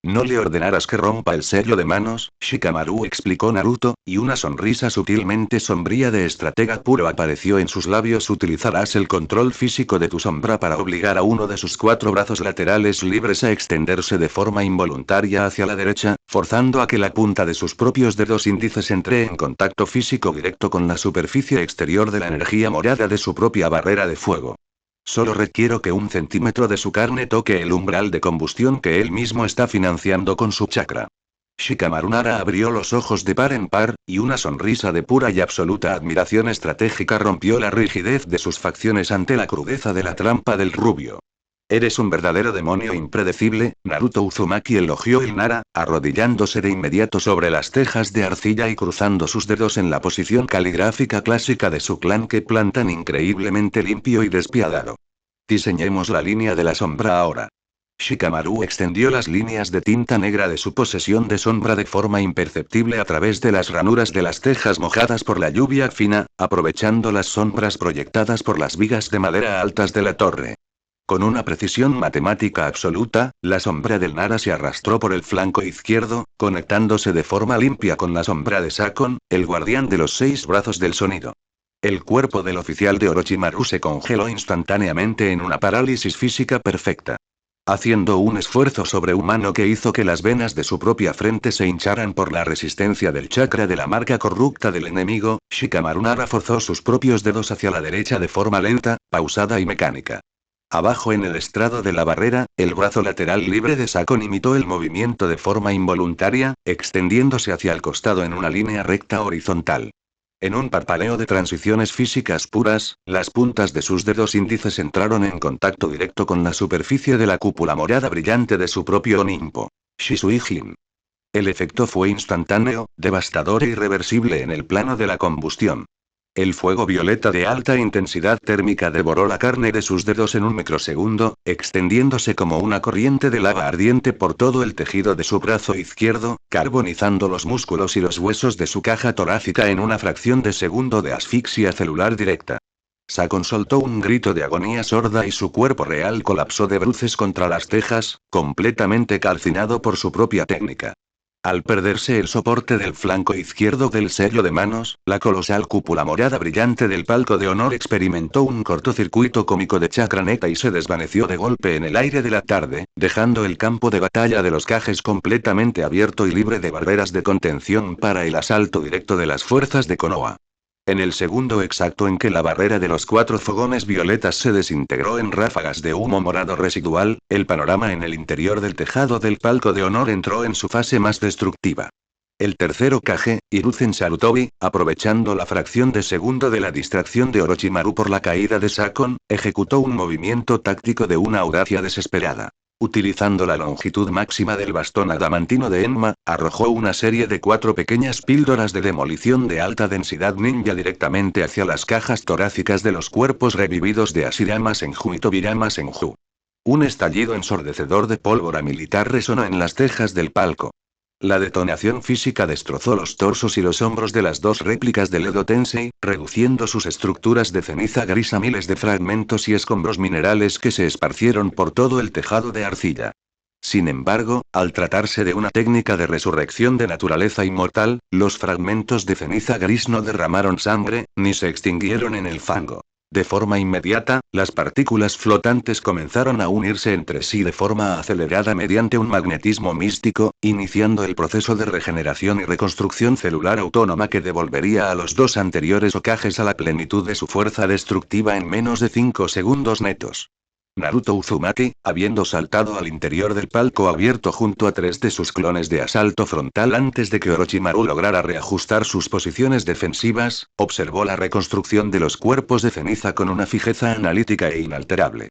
No le ordenarás que rompa el sello de manos, Shikamaru, explicó Naruto, y una sonrisa sutilmente sombría de estratega puro apareció en sus labios. Utilizarás el control físico de tu sombra para obligar a uno de sus 4 brazos laterales libres a extenderse de forma involuntaria hacia la derecha, forzando a que la punta de sus propios dedos índices entre en contacto físico directo con la superficie exterior de la energía morada de su propia barrera de fuego. Solo requiero que 1 centímetro de su carne toque el umbral de combustión que él mismo está financiando con su chakra. Shikamaru Nara abrió los ojos de par en par, y una sonrisa de pura y absoluta admiración estratégica rompió la rigidez de sus facciones ante la crudeza de la trampa del rubio. Eres un verdadero demonio impredecible, Naruto Uzumaki, elogió el Nara, arrodillándose de inmediato sobre las tejas de arcilla y cruzando sus dedos en la posición caligráfica clásica de su clan que plantan increíblemente limpio y despiadado. Diseñemos la línea de la sombra ahora. Shikamaru extendió las líneas de tinta negra de su posesión de sombra de forma imperceptible a través de las ranuras de las tejas mojadas por la lluvia fina, aprovechando las sombras proyectadas por las vigas de madera altas de la torre. Con una precisión matemática absoluta, la sombra del Nara se arrastró por el flanco izquierdo, conectándose de forma limpia con la sombra de Sakon, el guardián de los 6 brazos del sonido. El cuerpo del oficial de Orochimaru se congeló instantáneamente en una parálisis física perfecta. Haciendo un esfuerzo sobrehumano que hizo que las venas de su propia frente se hincharan por la resistencia del chakra de la marca corrupta del enemigo, Shikamaru Nara forzó sus propios dedos hacia la derecha de forma lenta, pausada y mecánica. Abajo en el estrado de la barrera, el brazo lateral libre de Sakon imitó el movimiento de forma involuntaria, extendiéndose hacia el costado en una línea recta horizontal. En un parpaleo de transiciones físicas puras, las puntas de sus dedos índices entraron en contacto directo con la superficie de la cúpula morada brillante de su propio Nimpo. Shisui-jin. El efecto fue instantáneo, devastador e irreversible en el plano de la combustión. El fuego violeta de alta intensidad térmica devoró la carne de sus dedos en un microsegundo, extendiéndose como una corriente de lava ardiente por todo el tejido de su brazo izquierdo, carbonizando los músculos y los huesos de su caja torácica en una fracción de segundo de asfixia celular directa. Sakon soltó un grito de agonía sorda y su cuerpo real colapsó de bruces contra las tejas, completamente calcinado por su propia técnica. Al perderse el soporte del flanco izquierdo del sello de manos, la colosal cúpula morada brillante del palco de honor experimentó un cortocircuito cómico de chakra neta y se desvaneció de golpe en el aire de la tarde, dejando el campo de batalla de los cajes completamente abierto y libre de barreras de contención para el asalto directo de las fuerzas de Konoha. En el segundo exacto en que la barrera de los 4 fogones violetas se desintegró en ráfagas de humo morado residual, el panorama en el interior del tejado del palco de honor entró en su fase más destructiva. El tercero Kage, Hiruzen Sarutobi, aprovechando la fracción de segundo de la distracción de Orochimaru por la caída de Sakon, ejecutó un movimiento táctico de una audacia desesperada. Utilizando la longitud máxima del bastón adamantino de Enma, arrojó una serie de 4 pequeñas píldoras de demolición de alta densidad ninja directamente hacia las cajas torácicas de los cuerpos revividos de Ashirama Senju y Tobirama Senju. Un estallido ensordecedor de pólvora militar resonó en las tejas del palco. La detonación física destrozó los torsos y los hombros de las 2 réplicas del Edo Tensei, reduciendo sus estructuras de ceniza gris a miles de fragmentos y escombros minerales que se esparcieron por todo el tejado de arcilla. Sin embargo, al tratarse de una técnica de resurrección de naturaleza inmortal, los fragmentos de ceniza gris no derramaron sangre, ni se extinguieron en el fango. De forma inmediata, las partículas flotantes comenzaron a unirse entre sí de forma acelerada mediante un magnetismo místico, iniciando el proceso de regeneración y reconstrucción celular autónoma que devolvería a los 2 anteriores Hokages a la plenitud de su fuerza destructiva en menos de 5 segundos netos. Naruto Uzumaki, habiendo saltado al interior del palco abierto junto a 3 de sus clones de asalto frontal antes de que Orochimaru lograra reajustar sus posiciones defensivas, observó la reconstrucción de los cuerpos de ceniza con una fijeza analítica e inalterable.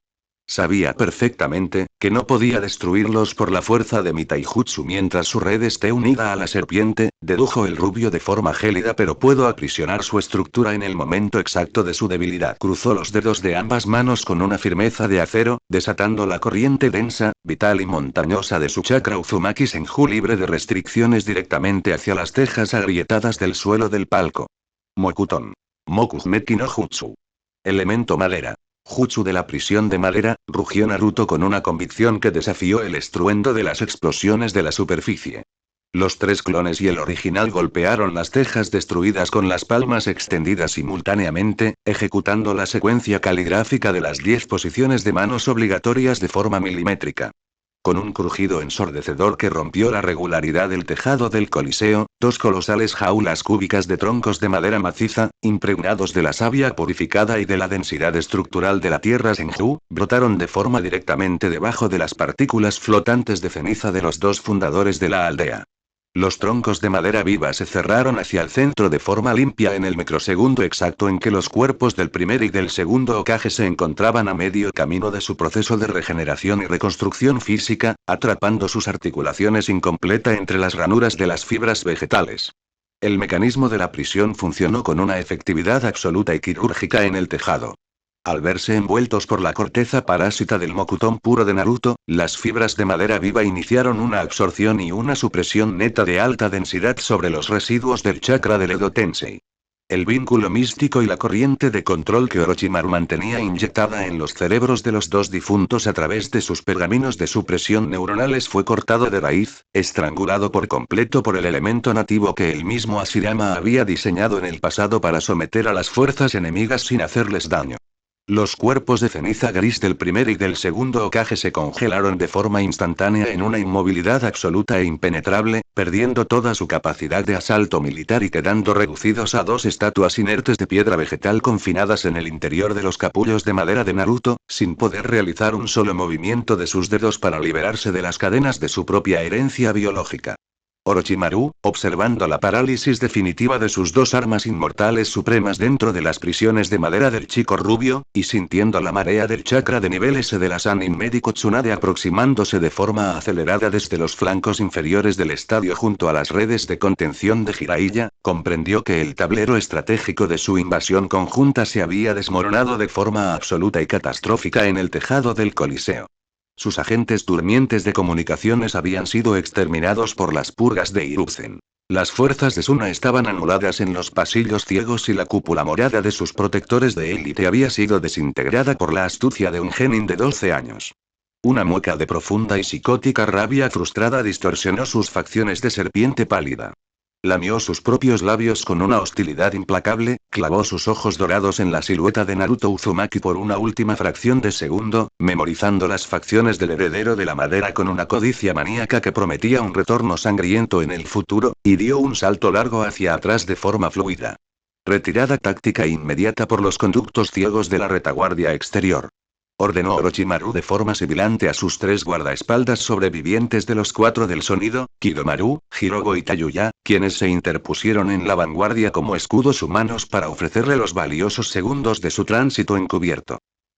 Sabía perfectamente que no podía destruirlos por la fuerza de mi taijutsu mientras su red esté unida a la serpiente, dedujo el rubio de forma gélida, pero puedo aprisionar su estructura en el momento exacto de su debilidad. Cruzó los dedos de ambas manos con una firmeza de acero, desatando la corriente densa, vital y montañosa de su chakra Uzumaki Senju libre de restricciones directamente hacia las tejas agrietadas del suelo del palco. Mokuton. Mokujmeki no Jutsu. Elemento madera. Jutsu de la prisión de madera, rugió Naruto con una convicción que desafió el estruendo de las explosiones de la superficie. Los 3 clones y el original golpearon las tejas destruidas con las palmas extendidas simultáneamente, ejecutando la secuencia caligráfica de las 10 posiciones de manos obligatorias de forma milimétrica. Con un crujido ensordecedor que rompió la regularidad del tejado del coliseo, 2 colosales jaulas cúbicas de troncos de madera maciza, impregnados de la savia purificada y de la densidad estructural de la tierra Senju, brotaron de forma directamente debajo de las partículas flotantes de ceniza de los 2 fundadores de la aldea. Los troncos de madera viva se cerraron hacia el centro de forma limpia en el microsegundo exacto en que los cuerpos del primer y del segundo Hokage se encontraban a medio camino de su proceso de regeneración y reconstrucción física, atrapando sus articulaciones incompleta entre las ranuras de las fibras vegetales. El mecanismo de la prisión funcionó con una efectividad absoluta y quirúrgica en el tejado. Al verse envueltos por la corteza parásita del Mokuton puro de Naruto, las fibras de madera viva iniciaron una absorción y una supresión neta de alta densidad sobre los residuos del chakra del Edo Tensei. El vínculo místico y la corriente de control que Orochimaru mantenía inyectada en los cerebros de los 2 difuntos a través de sus pergaminos de supresión neuronales fue cortado de raíz, estrangulado por completo por el elemento nativo que el mismo Ashirama había diseñado en el pasado para someter a las fuerzas enemigas sin hacerles daño. Los cuerpos de ceniza gris del primer y del segundo Hokage se congelaron de forma instantánea en una inmovilidad absoluta e impenetrable, perdiendo toda su capacidad de asalto militar y quedando reducidos a 2 estatuas inertes de piedra vegetal confinadas en el interior de los capullos de madera de Naruto, sin poder realizar un solo movimiento de sus dedos para liberarse de las cadenas de su propia herencia biológica. Orochimaru, observando la parálisis definitiva de sus 2 armas inmortales supremas dentro de las prisiones de madera del chico rubio, y sintiendo la marea del chakra de nivel S de la Sannin Médico Tsunade aproximándose de forma acelerada desde los flancos inferiores del estadio junto a las redes de contención de Jiraiya, comprendió que el tablero estratégico de su invasión conjunta se había desmoronado de forma absoluta y catastrófica en el tejado del Coliseo. Sus agentes durmientes de comunicaciones habían sido exterminados por las purgas de Hiruzen. Las fuerzas de Suna estaban anuladas en los pasillos ciegos y la cúpula morada de sus protectores de élite había sido desintegrada por la astucia de un genin de 12 años. Una mueca de profunda y psicótica rabia frustrada distorsionó sus facciones de serpiente pálida. Lamió sus propios labios con una hostilidad implacable, clavó sus ojos dorados en la silueta de Naruto Uzumaki por una última fracción de segundo, memorizando las facciones del heredero de la madera con una codicia maníaca que prometía un retorno sangriento en el futuro, y dio un salto largo hacia atrás de forma fluida. Retirada táctica inmediata por los conductos ciegos de la retaguardia exterior. Ordenó Orochimaru de forma sibilante a sus 3 guardaespaldas sobrevivientes de los 4 del sonido, Kidomaru, Hirogo y Tayuya, quienes se interpusieron en la vanguardia como escudos humanos para ofrecerle los valiosos segundos de su tránsito encubierto.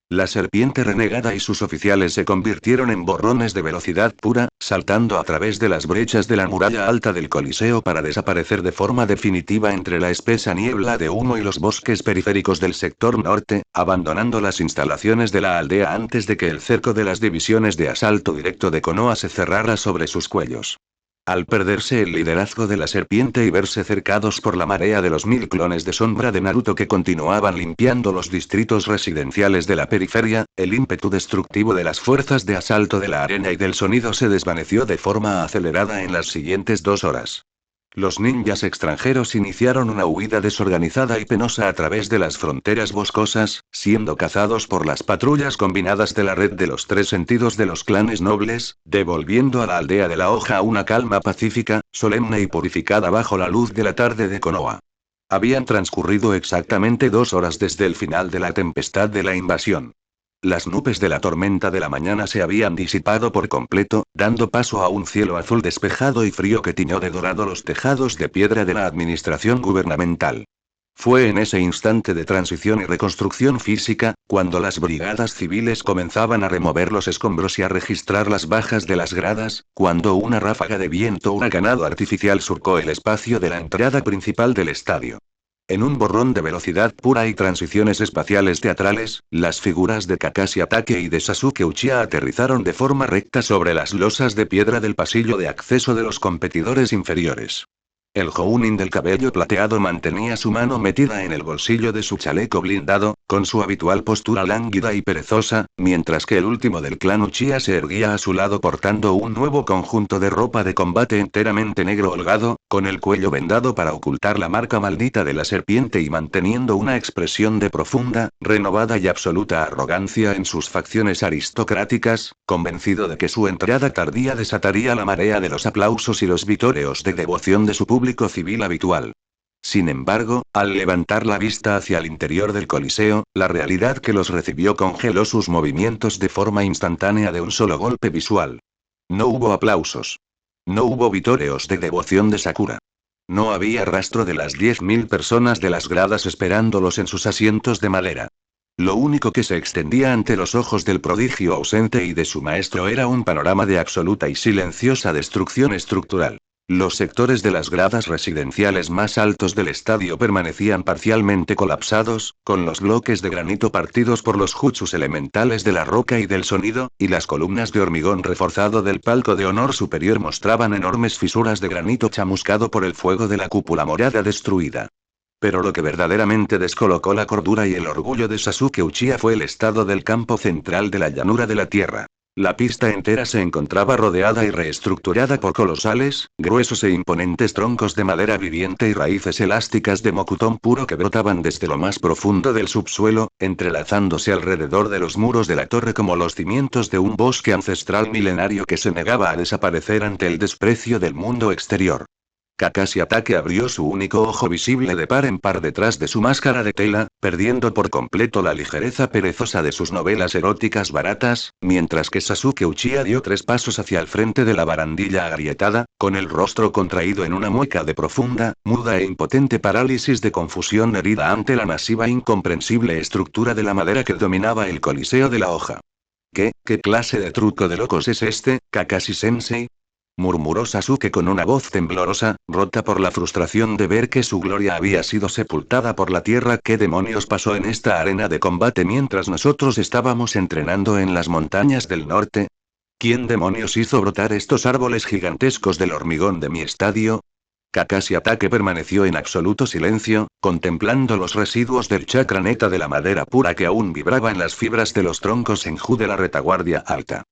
La serpiente renegada y sus oficiales se convirtieron en borrones de velocidad pura, saltando a través de las brechas de la muralla alta del Coliseo para desaparecer de forma definitiva entre la espesa niebla de humo y los bosques periféricos del sector norte, abandonando las instalaciones de la aldea antes de que el cerco de las divisiones de asalto directo de Konoha se cerrara sobre sus cuellos. Al perderse el liderazgo de la serpiente y verse cercados por la marea de los 1000 clones de sombra de Naruto que continuaban limpiando los distritos residenciales de la periferia, el ímpetu destructivo de las fuerzas de asalto de la arena y del sonido se desvaneció de forma acelerada en las siguientes 2 horas. Los ninjas extranjeros iniciaron una huida desorganizada y penosa a través de las fronteras boscosas, siendo cazados por las patrullas combinadas de la red de los 3 sentidos de los clanes nobles, devolviendo a la aldea de la hoja una calma pacífica, solemne y purificada bajo la luz de la tarde de Konoha. Habían transcurrido exactamente 2 horas desde el final de la tempestad de la invasión. Las nubes de la tormenta de la mañana se habían disipado por completo, dando paso a un cielo azul despejado y frío que tiñó de dorado los tejados de piedra de la administración gubernamental. Fue en ese instante de transición y reconstrucción física, cuando las brigadas civiles comenzaban a remover los escombros y a registrar las bajas de las gradas, cuando una ráfaga de viento huracanado artificial surcó el espacio de la entrada principal del estadio. En un borrón de velocidad pura y transiciones espaciales teatrales, las figuras de Kakashi Hatake y de Sasuke Uchiha aterrizaron de forma recta sobre las losas de piedra del pasillo de acceso de los competidores inferiores. El Jounin del cabello plateado mantenía su mano metida en el bolsillo de su chaleco blindado, con su habitual postura lánguida y perezosa, mientras que el último del clan Uchiha se erguía a su lado portando un nuevo conjunto de ropa de combate enteramente negro holgado, con el cuello vendado para ocultar la marca maldita de la serpiente y manteniendo una expresión de profunda, renovada y absoluta arrogancia en sus facciones aristocráticas, convencido de que su entrada tardía desataría la marea de los aplausos y los vitoreos de devoción de su público civil habitual. Sin embargo, al levantar la vista hacia el interior del Coliseo, la realidad que los recibió congeló sus movimientos de forma instantánea de un solo golpe visual. No hubo aplausos. No hubo vitoreos de devoción de Sakura. No había rastro de las 10.000 personas de las gradas esperándolos en sus asientos de madera. Lo único que se extendía ante los ojos del prodigio ausente y de su maestro era un panorama de absoluta y silenciosa destrucción estructural. Los sectores de las gradas residenciales más altos del estadio permanecían parcialmente colapsados, con los bloques de granito partidos por los jutsus elementales de la roca y del sonido, y las columnas de hormigón reforzado del palco de honor superior mostraban enormes fisuras de granito chamuscado por el fuego de la cúpula morada destruida. Pero lo que verdaderamente descolocó la cordura y el orgullo de Sasuke Uchiha fue el estado del campo central de la llanura de la tierra. La pista entera se encontraba rodeada y reestructurada por colosales, gruesos e imponentes troncos de madera viviente y raíces elásticas de mocutón puro que brotaban desde lo más profundo del subsuelo, entrelazándose alrededor de los muros de la torre como los cimientos de un bosque ancestral milenario que se negaba a desaparecer ante el desprecio del mundo exterior. Kakashi Hatake abrió su único ojo visible de par en par detrás de su máscara de tela, perdiendo por completo la ligereza perezosa de sus novelas eróticas baratas, mientras que Sasuke Uchiha dio 3 pasos hacia el frente de la barandilla agrietada, con el rostro contraído en una mueca de profunda, muda e impotente parálisis de confusión herida ante la masiva e incomprensible estructura de la madera que dominaba el coliseo de la hoja. ¿Qué clase de truco de locos es este, Kakashi-sensei? Murmuró Sasuke con una voz temblorosa, rota por la frustración de ver que su gloria había sido sepultada por la tierra. ¿Qué demonios pasó en esta arena de combate mientras nosotros estábamos entrenando en las montañas del norte? ¿Quién demonios hizo brotar estos árboles gigantescos del hormigón de mi estadio? Kakashi Hatake permaneció en absoluto silencio, contemplando los residuos del chakra neta de la madera pura que aún vibraba en las fibras de los troncos Senju de la retaguardia alta.